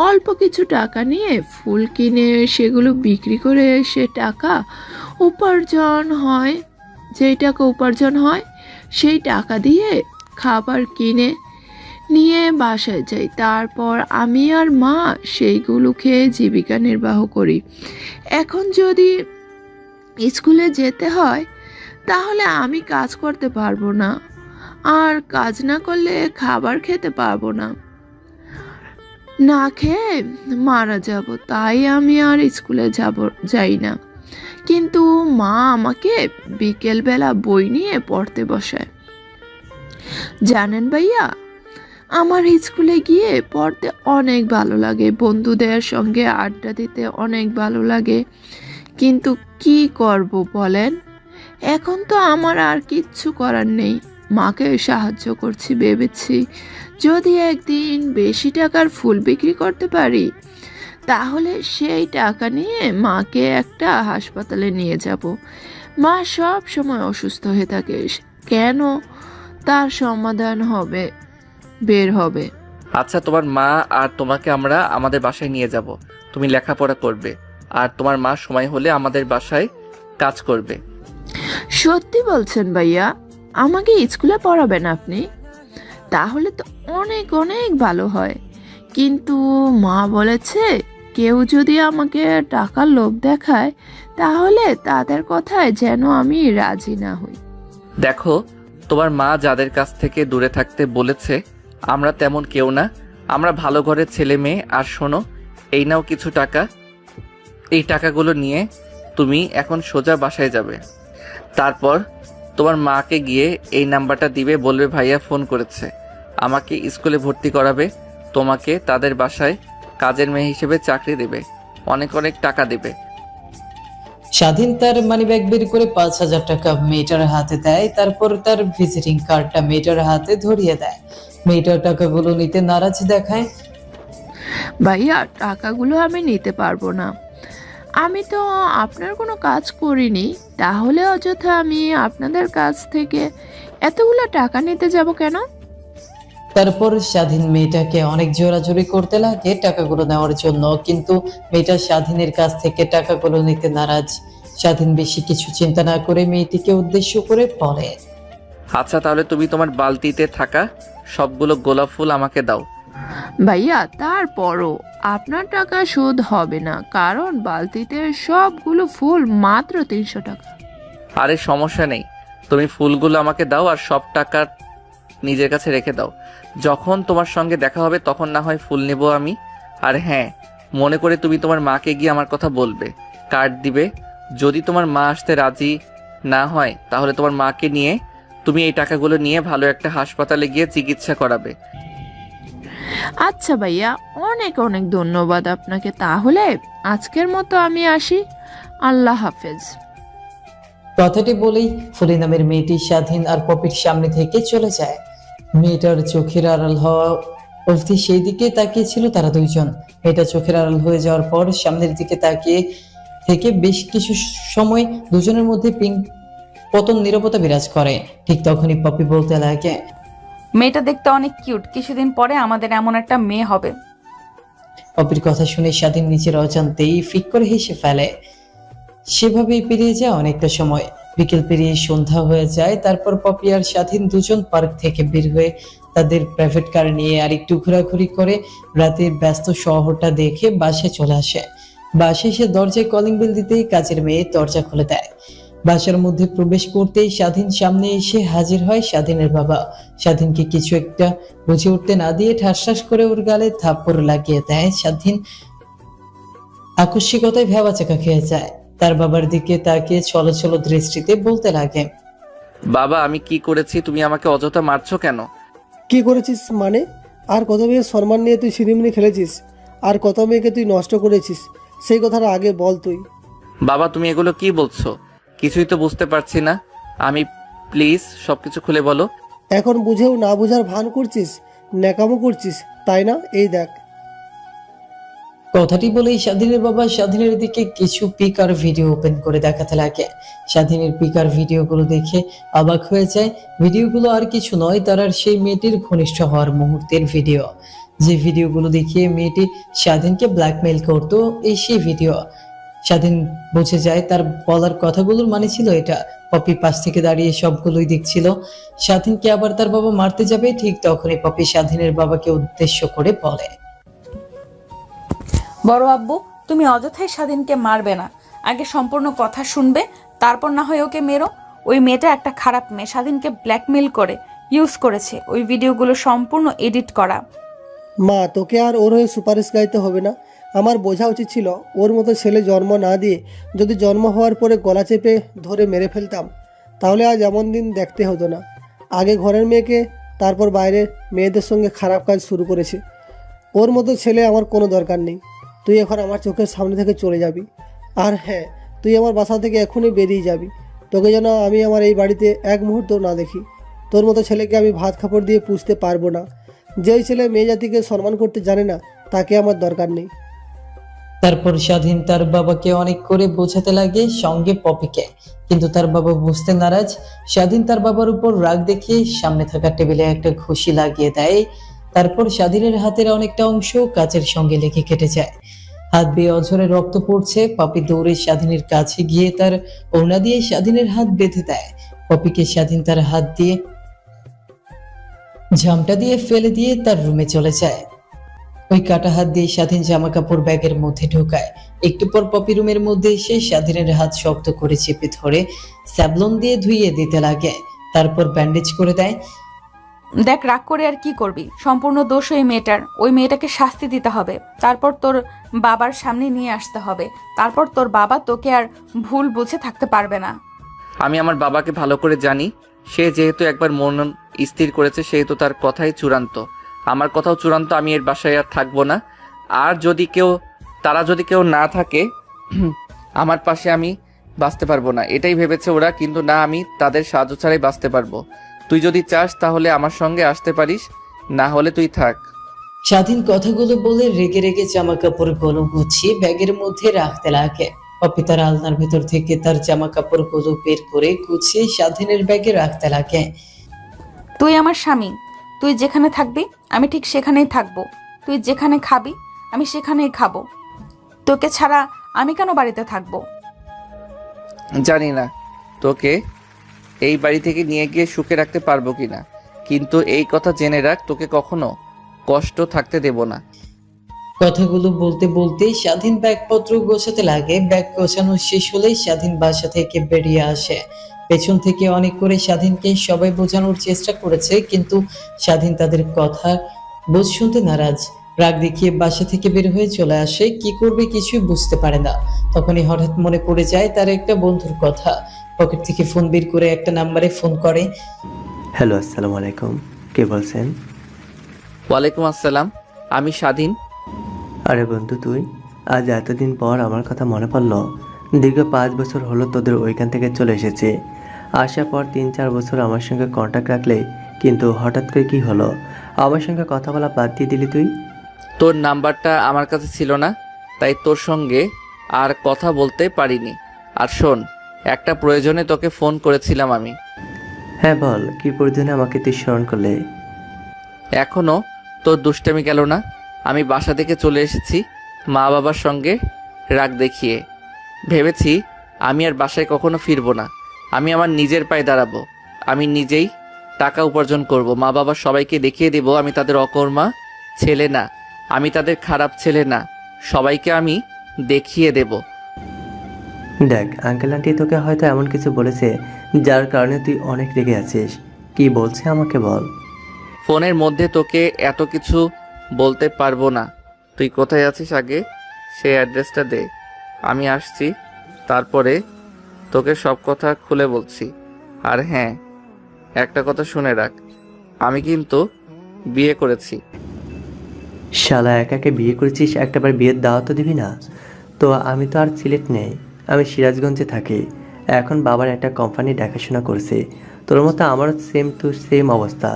Speaker 11: অল্প কিছু টাকা নিয়ে ফুল কিনে সেগুলো বিক্রি করে সে টাকা উপার্জন হয়, যেই টাকা উপার্জন হয় সেই টাকা দিয়ে খাবার কিনে নিয়ে বাসায় যাই। তারপর আমি আর মা সেইগুলো খেয়ে জীবিকা নির্বাহ করি। এখন যদি স্কুলে যেতে হয় তাহলে আমি কাজ করতে পারবো না, আর কাজ না করলে খাবার খেতে পারবো না, না খেয়ে মারা যাব। তাই আমি আর স্কুলে যাই না। কিন্তু মা আমাকে বিকেলবেলা বই নিয়ে পড়তে বসায়। জানেন ভাইয়া, আমার স্কুলে গিয়ে পড়তে অনেক ভালো লাগে, বন্ধুদের সঙ্গে আড্ডা দিতে অনেক ভালো লাগে, কিন্তু কি করব বলেন, এখন তো আমার আর কিচ্ছু করার নেই। মাকে সাহায্য করছি, ভেবেছি যদি একদিন বেশি টাকার ফুল বিক্রি করতে পারি তাহলে সেই টাকা নিয়ে মাকে একটা হাসপাতালে নিয়ে যাব। মা সব সময় অসুস্থ হয়ে থাকে, কেন তার সমাধান বের হবে।
Speaker 1: আচ্ছা, তোমার মা আর তোমাকে আমরা আমাদের বাসায় নিয়ে যাব, তুমি লেখাপড়া করবে, আর তোমার মা সময় হলে আমাদের বাসায় কাজ করবে।
Speaker 11: সত্যি বলছেন ভাইয়া? আমাকে স্কুলে পড়াবেন আপনি? তাহলে তো অনেক অনেক ভালো হয়, কিন্তু মা বলেছে কেউ যদি আমাকে টাকার লোভ দেখায় তাহলে তাদের কথায় যেন আমি রাজি না হই।
Speaker 1: দেখো, তোমার মা যাদের কাছ থেকে দূরে থাকতে বলেছে আমরা তেমন কেউ না, আমরা ভালো ঘরের ছেলে মেয়ে। আর শোনো, এই নাও কিছু টাকা, এই টাকাগুলো নিয়ে তুমি এখন সোজা বাসায় যাবে। তারপর তোমার মাকে গিয়ে এই নাম্বারটা দিবে, বলবে ভাইয়া ফোন করেছে, আমাকে স্কুলে ভর্তি করাবে, তোমাকে তাদের বাসায় কাজের মেয়ে হিসেবে চাকরি দেবে, অনেক অনেক টাকা দেবে।
Speaker 3: স্বাধীন তার মানিব্যাগ বের করে 5,000 টাকা মেয়েটার হাতে দেয়, তারপর তার ভিজিটিং কার্ডটা মেয়েটার হাতে ধরিয়ে দেয়। মেয়েটার টাকাগুলো নিতে নারাজ দেখায়।
Speaker 11: ভাইয়া, টাকাগুলো আমি নিতে পারবো না, আমি তো আপনার কোনো কাজ করিনি, তাহলে অযথা আমি আপনাদের কাছ থেকে এতগুলো টাকা নিতে যাব কেন?
Speaker 3: তারপর স্বাধীন মেয়েটাকে অনেক জোরাজোরি করতে লাগে টাকাগুলো নেওয়ার জন্য, কিন্তু মেয়েটা স্বাধীনের কাছ থেকে টাকাগুলো নিতে নারাজ। স্বাধীন বেশি কিছু চিন্তা না করে মেয়েটিকে উদ্দেশ্য করে বলে,
Speaker 1: আচ্ছা, তাহলে তুমি তোমার বালতিতে থাকা সবগুলো গোলাপ ফুল আমাকে দাও।
Speaker 11: ভাইয়া, তারপরও আপনার টাকা শোধ হবে না, কারণ বালতিতে সবগুলো ফুল মাত্র 300 টাকা।
Speaker 1: আরে সমস্যা নেই, তুমি ফুলগুলো আমাকে দাও আর সব টাকা নিজের কাছে রেখে দাও। যখন তোমার সঙ্গে দেখা হবে তখন না হয় ফুল নেব আমি। আর হ্যাঁ, মনে করে তুমি তোমার মাকে গিয়ে আমার কথা বলবে, কার্ড দিবে। যদি তোমার মা আসতে রাজি না হয় তাহলে তোমার মাকে নিয়ে তুমি এই টাকাগুলো নিয়ে ভালো একটা হাসপাতালে গিয়ে চিকিৎসা করাবে।
Speaker 11: আচ্ছা ভাইয়া, অনেক অনেক ধন্যবাদ আপনাকে। তাহলে আজকের মতো আমি আসি, আল্লাহ হাফেজ।
Speaker 3: কথাটি বলেই ফুলি নামের মেয়েটি স্বাধীন আর পপির সামনে থেকে চলে যায়। মেয়েটার চোখের আড়াল হওয়া অবধি সেই দিকে তাকিয়েছিল তারা দুইজন। মেয়েটা চোখের আড়াল হয়ে যাওয়ার পর সামনের দিকে তাকিয়ে থেকে বেশ কিছু সময় দুজনের মধ্যে পতন নীরবতা বিরাজ করে। ঠিক তখনই পপি বলতে লাগে,
Speaker 2: মেয়েটা দেখতে অনেক কিউট, কিছুদিন পরে আমাদের এমন একটা মেয়ে হবে।
Speaker 3: পপির কথা শুনে স্বাধীন নিজের অজান্তেই ফিক করে হেসে ফেলে। সেভাবেই পেরিয়ে যায় অনেকটা সময়। বিকেল পেরিয়ে সন্ধ্যা হয়ে যায়। তারপর পপি আর স্বাধীন দুজন পার্ক থেকে বের হয়ে তাদের প্রাইভেট কার নিয়ে আর একটু ঘোরাঘুরি করে রাতের ব্যস্ত শহরটা দেখে বাসায় চলে আসে। বাসায় এসে দরজায় কলিং বেল দিতেই কাজের মেয়ে দরজা খুলে দেয়। বাসার মধ্যে প্রবেশ করতেই স্বাধীন সামনে এসে হাজির হয় স্বাধীনের বাবা। স্বাধীনকে কিছু একটা বুঝে উঠতে না দিয়ে ঠাসঠাস করে ওর গালে থাপ্পড় লাগিয়ে দেয়। স্বাধীন আকস্মিকতায় ভেবাচাকা খেয়ে যায়। তার বাবার দিকে তাকিয়ে ছলছল দৃষ্টিতে বলতে লাগে,
Speaker 1: বাবা আমি কি করেছি, তুমি আমাকে অযথা মারছো কেন?
Speaker 5: কি করেছিস মানে? আর কত মেয়ের সম্মান নিয়ে তুই সিনেমিনি খেলেছিস, আর কত মেয়েকে তুই নষ্ট করেছিস, সেই কথাটা আগে বল তুই।
Speaker 1: বাবা তুমি এগুলো কি বলছো? কিছুই তো বুঝতে পারছি না আমি, প্লিজ সবকিছু খুলে বলো।
Speaker 5: এখন বুঝেও না বুঝার ভান করছিস, ন্যাকামো করছিস, তাই না? এই দেখ।
Speaker 3: কথাটি বলেই স্বাধীনের বাবা স্বাধীনের দিকে কিছু পিক আর ভিডিও ওপেন করে দেখাতে লাগে। স্বাধীনের পিক আর ভিডিওগুলো দেখে অবাক হয়ে যায়। ভিডিওগুলো আর কিছু নয়, তার আর সেই মেয়েটির ঘনিষ্ঠ হওয়ার মুহূর্তের ভিডিও। যে ভিডিওগুলো দেখিয়ে মেয়েটি স্বাধীনকে ব্ল্যাকমেইল করতো, এই সেই ভিডিও। স্বাধীন বুঝে যায় তার বলার কথাগুলোর মানে ছিল এটা। পপি পাশ থেকে দাঁড়িয়ে সবগুলোই দেখছিল। স্বাধীনকে আবার তার বাবা মারতে যাবে, ঠিক তখনই পপি স্বাধীনের বাবাকে উদ্দেশ্য করে বলে,
Speaker 2: বড় আব্বু, তুমি অযথাই স্বাধীনকে মারবে না, আগে সম্পূর্ণ কথা শুনবে, তারপর না হয় ওকে মেরো। ওই মেয়েটা একটা খারাপ মেয়ে, স্বাধীনকে ব্ল্যাকমেল করে ইউজ করেছে। ওই ভিডিওগুলো সম্পূর্ণ এডিট করা।
Speaker 5: মা, তোকে আর ওর হয়ে সুপারিশ গাইতে হবে না। আমার বোঝা উচিত ছিল ওর মতো ছেলে জন্ম না দিয়ে যদি জন্ম হওয়ার পরে গলা চেপে ধরে মেরে ফেলতাম, তাহলে আজ এমন দিন দেখতে হতো না। আগে ঘরের মেয়েকে, তারপর বাইরের মেয়েদের সঙ্গে খারাপ কাজ শুরু করেছে। ওর মতো ছেলে আমার কোনো দরকার নেই। তুই এখন আমার চোখের সামনে থেকে চলে যাবি। আর হ্যাঁ, তুই আমার বাসা থেকে এখনই বেরিয়ে যাবি। তোকে যেন আমি আমার এই বাড়িতে এক মুহূর্ত না দেখি। তোর মতো ছেলেকে আমি ভাত কাপড় দিয়ে পুষতে পারবো না। যেই ছেলে মেয়ে জাতিকে সম্মান করতে জানে না, তাকে আমার দরকার নেই।
Speaker 3: তারপর স্বাধীন তার বাবাকে অনেক করে বোঝাতে লাগে, সঙ্গে পপিকে, কিন্তু তার বাবা বুঝতে নারাজ। স্বাধীন তার বাবার উপর রাগ দেখিয়ে সামনে থাকা টেবিলে একটা ঘুষি লাগিয়ে দেয়। তারপর স্বাধীনের হাতের অনেকটা অংশ কাচের সঙ্গে লেগে কেটে যায়। হাত বেয়ে অঝরে রক্ত পড়ছে। পপি দৌড়ে স্বাধীনের কাছে গিয়ে তার ওড়না দিয়ে স্বাধীনের হাত বেঁধে দেয়। পপিকে স্বাধীন তার হাত দিয়ে ঝামটা দিয়ে ফেলে দিয়ে তার রুমে চলে যায়। ওই কাটা হাত দিয়ে স্বাধীন জামা কাপড় ব্যাগের মধ্যে ঢোকায়। একটু পর পপি রুমের মধ্যে এসে স্বাধীনের হাত শক্ত করে চেপে ধরে স্যাবলন দিয়ে ধুইয়ে দিতে লাগে। তারপর ব্যান্ডেজ করে দেয়।
Speaker 2: দেখ, রাগ করে আর কি করবি? সম্পূর্ণ দোষ ওই মেয়েটার। ওই মেয়েটাকে শাস্তি দিতে হবে, তারপর তোর বাবার সামনে নিয়ে আসতে হবে। তারপর তোর বাবা তোকে আর ভুল বুঝে থাকতে পারবে না।
Speaker 1: আমি আমার বাবাকে ভালো করে জানি। সে যেহেতু একবার মন স্থির করেছে, সেহেতু তার কথাই চূড়ান্ত। আমার কথাও চূড়ান্ত। আমি এর বাসায় আর থাকবো না। আর তারা যদি কেউ না থাকে আমার পাশে, আমি বাঁচতে পারবো না। এটাই ভেবেছে ওরা, কিন্তু না, আমি তাদের সাহায্য ছাড়াই বাঁচতে পারবো। তুই যদি চাস তাহলে আমার সঙ্গে আসতে পারিস, না হলে তুই থাক।
Speaker 3: স্বাধীন কথাগুলো বলে রেগে রেগে জামা কাপড়গুলো গুছিয়ে ব্যাগের মধ্যে রাখতে লাগে। পপি তার আলনার ভেতর থেকে তার জামা কাপড়গুলো বের করে গুছিয়ে স্বাধীনের ব্যাগে রাখতে লাগে।
Speaker 2: তুই আমার স্বামী, তুই যেখানে থাকবি আমি ঠিক সেখানেই থাকবো। তুই যেখানে খাবি আমি সেখানেই খাবো। তোকে ছাড়া আমি কেন বাড়িতে থাকবো?
Speaker 1: জানি না তোকে এই বাড়ি থেকে নিয়ে গিয়ে সুখে রাখতে পারবো কিনা, কিন্তু এই কথা জেনে রাখ, তোকে কখনো কষ্ট থাকতে দেব না।
Speaker 3: কথাগুলো বলতে বলতে স্বাধীন ব্যাগপত্র গোছাতে লাগে। ব্যাগ গোছানো শেষ হলেই স্বাধীন বাসা থেকে বেরিয়ে আসে। পেছন থেকে অনেক করে স্বাধীনকে সবাই বোঝানোর চেষ্টা করেছে, কিন্তু স্বাধীন তাদের কথা বোঝ শুনতে নারাজ। রাগ দেখিয়ে বাসা থেকে বের হয়ে চলে আসে। কি করবে কিছুই বুঝতে পারে না। তখনই হঠাৎ মনে পড়ে যায় তার একটা বন্ধুর কথা। পকেট থেকে ফোন বের করে একটা নাম্বারে ফোন করে।
Speaker 4: হ্যালো, আসসালামু আলাইকুম। কে বলছেন?
Speaker 1: ওয়ালাইকুম আসসালাম, আমি স্বাধীন।
Speaker 4: আরে বন্ধু, তুই আজ এতদিন পর আমার কথা মনে পড়লো। দীর্ঘ 5 বছর হলো তোদের ওইখান থেকে চলে এসেছে। আসার পর 3-4 বছর আমার সঙ্গে কন্ট্যাক্ট রাখলে, কিন্তু হঠাৎ করে কি হলো? আমার সঙ্গে কথা বলা বাদ দিয়ে দিলি তুই?
Speaker 1: তোর নাম্বারটা আমার কাছে ছিল না, তাই তোর সঙ্গে আর কথা বলতে পারিনি। আর শোন, একটা প্রয়োজনে তোকে ফোন করেছিলাম আমি।
Speaker 4: হ্যাঁ বল, কি প্রয়োজনে আমাকে তুই স্মরণ করলে?
Speaker 1: এখনও তোর দুষ্টামি গেল না। আমি বাসা থেকে চলে এসেছি মা বাবার সঙ্গে রাগ দেখিয়ে। ভেবেছি আমি আর বাসায় কখনো ফিরবো না। আমি আমার নিজের পায়ে দাঁড়াবো। আমি নিজেই টাকা উপার্জন করব। মা বাবা সবাইকে দেখিয়ে দেব আমি তাদের অকর্মা ছেলে না, আমি তাদের খারাপ ছেলে না। সবাইকে আমি দেখিয়ে দেব।
Speaker 4: দেখ আঙ্কেল আন্টি তোকে হয়তো এমন কিছু বলেছে যার কারণে তুই অনেক রেগে আছিস। কি বলছে আমাকে বল।
Speaker 1: ফোনের মধ্যে তোকে এত কিছু বলতে পারবো না। তুই কোথায় আছিস আগে সেই অ্যাড্রেসটা দে, আমি আসছি, তারপরে তোকে সব কথা খুলে বলছি। আর হ্যাঁ, একটা কথা শুনে রাখ, আমি কিন্তু বিয়ে করেছি।
Speaker 4: শালা একাকে বিয়ে করেছিস, একটাবার বিয়ের দাওয়াত তো দিবি না? তো আমি তো আর সিলেট নেই, আমি সিরাজগঞ্জে থাকি। এখন বাবার একটা কোম্পানি দেখাশোনা করছে। তোর মতো আমারও সেম টু সেম অবস্থা।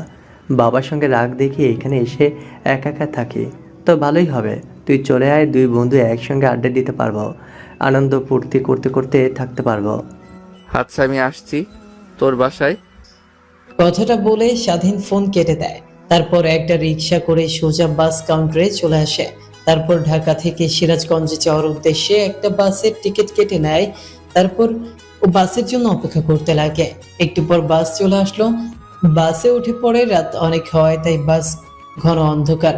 Speaker 4: বাবার সঙ্গে রাগ দেখিয়ে এখানে এসে একা একা থাকি। তো ভালোই হবে, তুই চলে আয়, দুই বন্ধু একসঙ্গে আড্ডা দিতে পারবো, আনন্দ ফুর্তি করতে করতে থাকতে পারবো।
Speaker 1: আচ্ছা আমি আসছি তোর বাসায়।
Speaker 3: কথাটা বলে স্বাধীন ফোন কেটে দেয়। তারপর একটা রিক্সা করে সোজা বাস কাউন্টারে চলে আসে। তারপর ঢাকা থেকে সিরাজগঞ্জে যাওয়ার উদ্দেশ্যে একটা বাসের টিকিট কেটে নেয়। তারপর ও বাসের জন্য অপেক্ষা করতে লাগে। একটু পর বাস চলে আসলো। বাসে উঠে পড়ে। রাত অনেক হয় তাই বাস ঘন অন্ধকার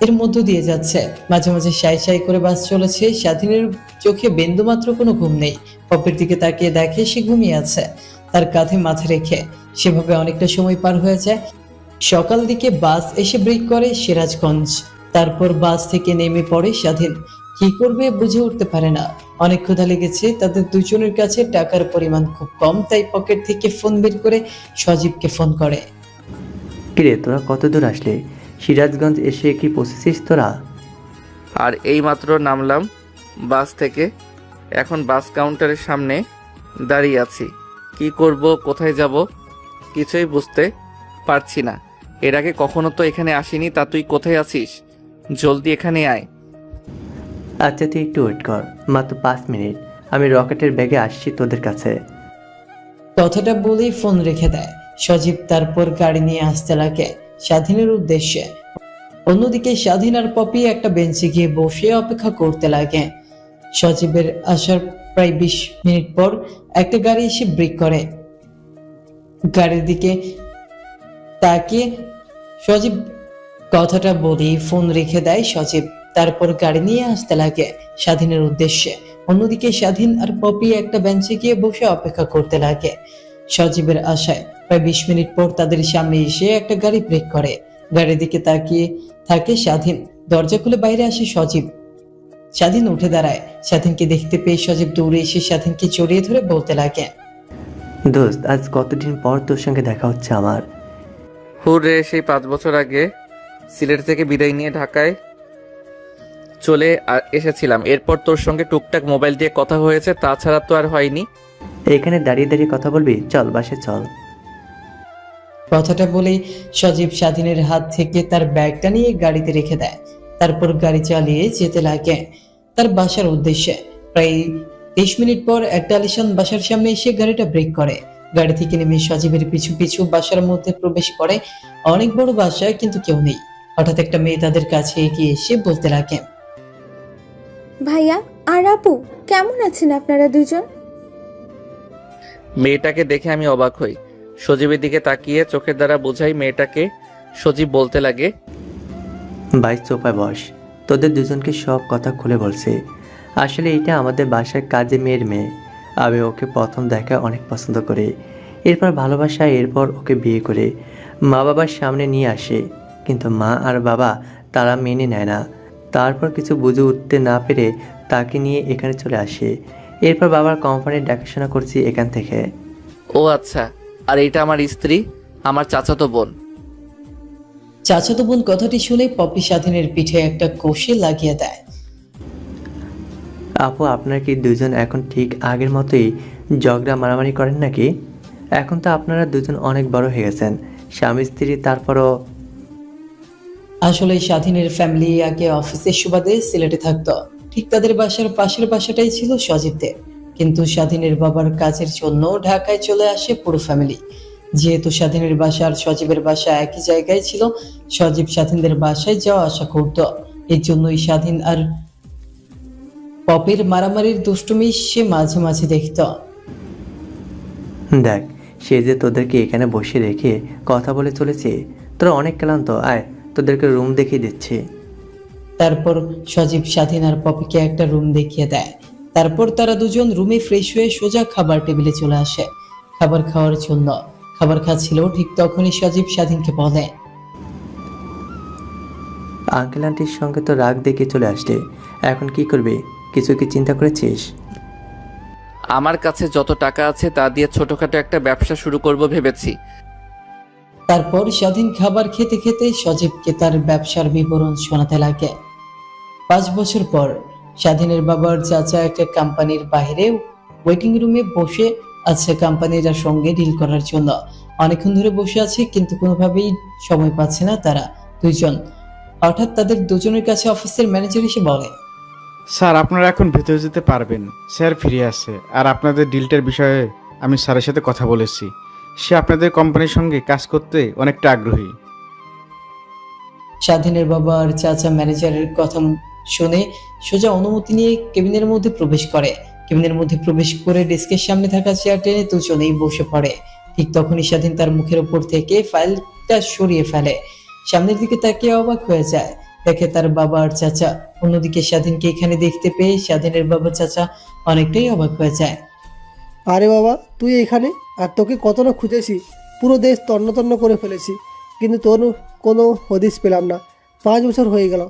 Speaker 3: এর মধ্য দিয়ে যাচ্ছে। মাঝে মাঝে সাই সাই করে বাস চলেছে। স্বাধীনের চোখে বিন্দুমাত্র কোনো ঘুম নেই। পপের দিকে তাকিয়ে দেখে সে ঘুমিয়ে আছে, তার কাঁধে মাথা রেখে। সেভাবে অনেকটা সময় পার হয়ে যায়। সকাল দিকে বাস এসে ব্রেক করে সিরাজগঞ্জ। তারপর বাস থেকে নেমে পড়ে স্বাধীন। কি করবে বুঝে উঠতে পারে না। অনেক ক্ষুধা লেগেছে তাদের দুজনের কাছে। টাকার পরিমাণ খুব কম, তাই পকেট থেকে ফোন বের করে সজীবকে ফোন করে।
Speaker 4: কিরে তোরা কত দূর আসলি? সিরাজগঞ্জ এসে কি পৌঁছেছিস তোরা?
Speaker 1: আর এইমাত্র নামলাম বাস থেকে, এখন বাস কাউন্টারের সামনে দাঁড়িয়ে আছি। কি করব, কোথায় যাব কিছুই বুঝতে পারছি না। এর আগে কখনো তো এখানে আসিনি, তা তুই কোথায় আছিস? জলদি এখানে আয়।
Speaker 4: আচ্ছা তুই একটু ওয়েট কর, মাত্র 5 মিনিট, আমি রকেটের ব্যাগে আসছি তোদের কাছে।
Speaker 3: কথাটা বলেই ফোন রেখে দেয় সজীব। তারপর গাড়ি নিয়ে আসতে লাগে স্বাধীনের উদ্দেশ্যে। অন্যদিকে স্বাধীন আর পপি একটা বেঞ্চে গিয়ে বসে অপেক্ষা করতে লাগে। সজীবের আসার প্রায় 20 মিনিট পর একটা গাড়ি এসে ব্রেক করে। গাড়ির দিকে তাকিয়ে সজীব কথাটা বলেই ফোন রেখে দেয় সজীব। তারপর গাড়ি নিয়ে আসতে লাগে স্বাধীনের উদ্দেশ্যে। অন্যদিকে স্বাধীন আর পপি একটা বেঞ্চে গিয়ে বসে অপেক্ষা করতে লাগে সজীবের আশায়। প্রায় 20 মিনিট পর তাদের সামনে এসে একটা গাড়ি ব্রেক করে। গাড়ির দিকে তাকিয়ে থাকে স্বাধীন। দরজা খুলে বাইরে আসে সজীব। স্বাধীন উঠে দাঁড়ায়। স্বাধীনকে দেখতে পেয়ে সজীব দৌড়ে এসে স্বাধীনকে জড়িয়ে ধরে বলতে লাগে,
Speaker 4: দোস্ত আজ কতদিন পর তোর সঙ্গে দেখা হচ্ছে আমার।
Speaker 1: হুররে, সেই 5 বছর আগে সিলেট থেকে বিদায় নিয়ে ঢাকায় চলে এসেছিলাম। এরপর তোর সঙ্গে টুকটাক মোবাইল দিয়ে কথা হয়েছে, তাছাড়া তো আর হয়নি।
Speaker 4: এখানে দাঁড়িয়ে দাঁড়িয়ে কথা বলবি? চল বাসে চল।
Speaker 3: কথাটা বলেই সজীব স্বাধীনের হাত থেকে তার ব্যাগটা নিয়ে গাড়িতে রেখে দেয়। তারপর গাড়ি চালিয়ে যেতে লাগে তার বাসার উদ্দেশ্যে। প্রায় 30 মিনিট পর একটা আলিশান বাসার সামনে এসে গাড়িটা ব্রেক করে। গাড়ি থেকে নেমে সজীবের পিছু পিছু বাসার মধ্যে প্রবেশ করে। অনেক বড় বাসা, কিন্তু কেউ নেই। হঠাৎ একটা মেয়ে তাদের কাছে এগিয়ে এসে বলতে লাগে,
Speaker 9: ভাইয়া আর আপু কেমন আছেন আপনারা দুজন?
Speaker 1: মেয়েটাকে দেখে আমি অবাক হই। সজীবের দিকে তাকিয়ে চোখের দ্বারা বোঝাই মেয়েটাকে। সজীব বলতে লাগে,
Speaker 4: ভাই সোফায় বস, তোদের দুজনকে সব কথা খুলে বলছি। আসলে এটা আমাদের বাসার কাজে মেয়ের মেয়ে। আমি ওকে প্রথম দেখা অনেক পছন্দ করি, এরপর ভালোবাসা, এরপর ওকে বিয়ে করে মা বাবার সামনে নিয়ে আসে। কিন্তু মা আর বাবা তারা মেনে নেয় না। তারপর কিছু বুঝে উঠতে না পেরে তাকে নিয়ে এখানে চলে আসে। এরপর বাবার কোম্পানির দেখাশোনা করছি এখান থেকে।
Speaker 1: ও আচ্ছা, আর এটা আমার স্ত্রী, আমার চাচাতো বোন।
Speaker 3: চাচাতো বোন কথাটি শুনে পপি স্বাধীনের পিঠে একটা কষে লাগিয়ে দেয়।
Speaker 4: আপু আপনার কি দুজন এখন ঠিক আগের মতোই ঝগড়া মারামারি করেন নাকি? এখন তো আপনারা দুজন অনেক বড় হয়ে গেছেন, স্বামী স্ত্রী। তারপরও
Speaker 3: আসলে স্বাধীনের ফ্যামিলি আগে অফিসের সুবাদে সিলেটে থাকতো। ঠিক তাদের বাসার পাশের বাসাটাই ছিল সজীবদের। কিন্তু স্বাধীনের বাবার কাজের জন্য ঢাকায় চলে আসে পুরো ফ্যামিলি। যেহেতু স্বাধীনের বাসা আর সজীবের বাসা একই জায়গায় ছিল, সজীব স্বাধীনদের বাসায় যাওয়া আসা করত। এর জন্যই স্বাধীন আর পপির মারামারির দুষ্টুমি সে মাঝে মাঝে দেখত।
Speaker 4: দেখ, সে যে তোদেরকে এখানে বসে রেখে কথা বলে চলেছে। তোরা অনেক ক্লান্ত, আয় তোদেরকে রুম দেখিয়ে দিচ্ছি।
Speaker 3: তারপর সজীব স্বাধীন আর পপিকে একটা রুম দেখিয়ে দেয়। তারপর তারা দুজন রুমে ফ্রেশ হয়ে সোজা খাবার টেবিলে চলে আসে খাবার খাওয়ার জন্য। খাবার খাচ্ছিল, ঠিক তখনই সজীব স্বাধীনকে বলে,
Speaker 4: আঙ্কেল আন্টির সঙ্গে তো রাগ দেখে চলে আসলে, এখন কি করবে? কিছু কি চিন্তা করেছিস?
Speaker 1: আমার কাছে যত টাকা আছে তা দিয়ে ছোটখাটো একটা ব্যবসা শুরু করব ভেবেছি।
Speaker 3: তারপর স্বাধীন খাবার খেতে খেতে সজীবকে তার ব্যবসার বিবরণ শোনাতে লাগে। 5 বছর পর স্বাধীনের বাবার চাচা একটা কোম্পানির বাইরে ওয়েটিং রুমে বসে আছে কোম্পানির সঙ্গে ডিল করার জন্য। অনেকক্ষণ ধরে বসে আছে কিন্তু কোনোভাবেই সময় পাচ্ছে না তারা দুইজন। হঠাৎ তাদের দুজনের কাছে অফিসের ম্যানেজার এসে বলে,
Speaker 6: স্যার আপনারা এখন ভেতরে যেতে পারবেন, স্যার ফিরে আসে। আর আপনাদের ডিলটার বিষয়ে আমি স্যারের সাথে কথা বলেছি, সে আপনাদের কোম্পানির সঙ্গে কাজ করতে অনেকটা আগ্রহী।
Speaker 3: স্বাধীনের বাবা আর চাচা ম্যানেজারের কথা শুনে সোজা অনুমতি নিয়ে কেবিনের মধ্যে প্রবেশ করে। কেবিনের মধ্যে প্রবেশ করে ডেস্কের সামনে থাকা চেয়ার টেনে দুজনেই বসে পড়ে। ঠিক তখনই স্বাধীন তার মুখের উপর থেকে ফাইলটা সরিয়ে ফেলে। সামনের দিকে তাকিয়ে অবাক হয়ে যায়, দেখে তার বাবা আর চাচা। অন্যদিকে স্বাধীনকে এখানে দেখতে পেয়ে স্বাধীনের বাবা চাচা অনেকটাই অবাক হয়ে যায়।
Speaker 5: আরে বাবা, তুই এখানে? আর তোকে কত না খুঁজেছি, পুরো দেশ তন্ন তন্ন করে ফেলেছি, কিন্তু তোর কোনো হদিস পেলাম না। 5 বছর হয়ে গেল,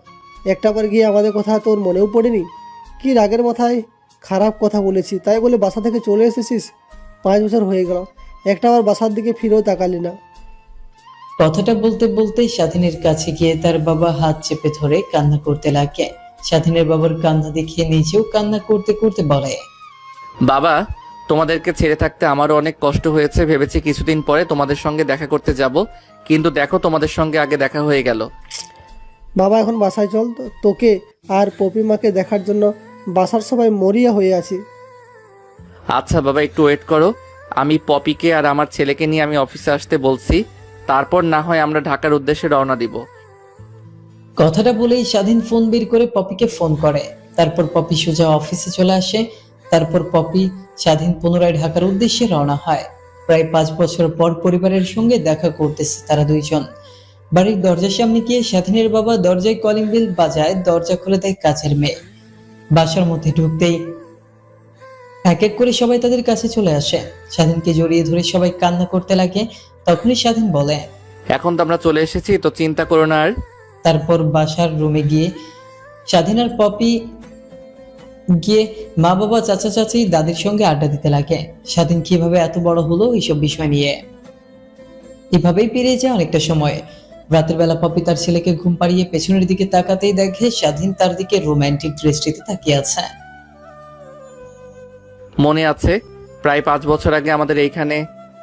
Speaker 5: একটাবার গিয়ে আমাদের কথা তোর মনেও পড়েনি? কি রাগের মাথায় খারাপ কথা বলেছি তাই বলে বাসা থেকে চলে এসেছিস? 5 বছর হয়ে গেল, একটাবার বাসার দিকে ফিরেও তাকালি না।
Speaker 3: কথাটা বলতে বলতেই স্বাধীনের কাছে গিয়ে তার বাবা হাত চেপে ধরে কান্না করতে লাগে। স্বাধীনের বাবার কান্না দেখে নিজেও কান্না করতে করতে বলে,
Speaker 1: বাবা, তোমাদেরকে ছেড়ে থাকতে আমারও অনেক কষ্ট হয়েছে। ভেবেছি কিছুদিন পরে তোমাদের সঙ্গে দেখা করতে যাব, কিন্তু দেখো তোমাদের সঙ্গে আগে দেখা হয়ে গেল।
Speaker 5: বাবা এখন বাসায় চল, তোকে আর পপিমাকে দেখার জন্য বাসার সবাই মরিয়া হয়ে আছি।
Speaker 1: আচ্ছা বাবা, একটু ওয়েট করো। আমি পপিকে আর আমার ছেলেকে নিয়ে আমি অফিসে আসতে বলছি, তারপর না হয় আমরা ঢাকার উদ্দেশ্যে রওনা দিব।
Speaker 3: কথাটা বলেই স্বাধীন ফোন বের করে পপিকে ফোন করে। তারপর পপি সোজা অফিসে চলে আসে। তারপর পপি স্বাধীন পুনরায় ঢাকার উদ্দেশ্যে রওনা হয়। প্রায় 5 বছর পর পরিবারের সঙ্গে দেখা করতেছে তারা দুইজন। বাড়ির দরজার সামনে গিয়ে স্বাধীনের বাবা দরজায় কলিং বেল বাজায়। দরজা খুলে দেয় কাছের মেয়ে। বাসার মধ্যে ঢুকতেই এক এক করে সবাই তাদের কাছে চলে আসে। স্বাধীনকে জড়িয়ে ধরে সবাই কান্না করতে লাগে। তখনই স্বাধীন বলে,
Speaker 1: এখন তো আমরা চলে এসেছি, তো চিন্তা করো না আর।
Speaker 3: তারপর বাসার রুমে গিয়ে স্বাধীন আর পপি গিয়ে মা বাবা চাচা চাচি দাদির সঙ্গে আড্ডা দিতে লাগে। স্বাধীন কিভাবে এত বড় হলো এইসব বিষয় নিয়ে। এভাবেই পেরিয়ে যায় অনেকটা সময়। রাতের বেলা পপি তার ছেলেকে ঘুম পাড়িয়ে পেছনের দিকে তাকাতেই দেখে স্বাধীন তার দিকে রোমান্টিক দৃষ্টিতে তাকিয়ে আছে।
Speaker 1: মনে আছে প্রায় 5 বছর আগে আমাদের এইখানে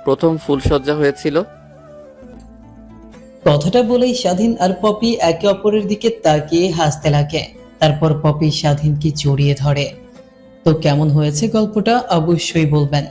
Speaker 1: প্রথম ফুলসজ্জা হয়েছিল?
Speaker 3: কথাটা বলেই স্বাধীন আর পপি একে অপরের দিকে তাকিয়ে হাসতে লাগে। তারপর পপি স্বাধীনকে জড়িয়ে ধরে। তো কেমন হয়েছে গল্পটা অবশ্যই বলবেন।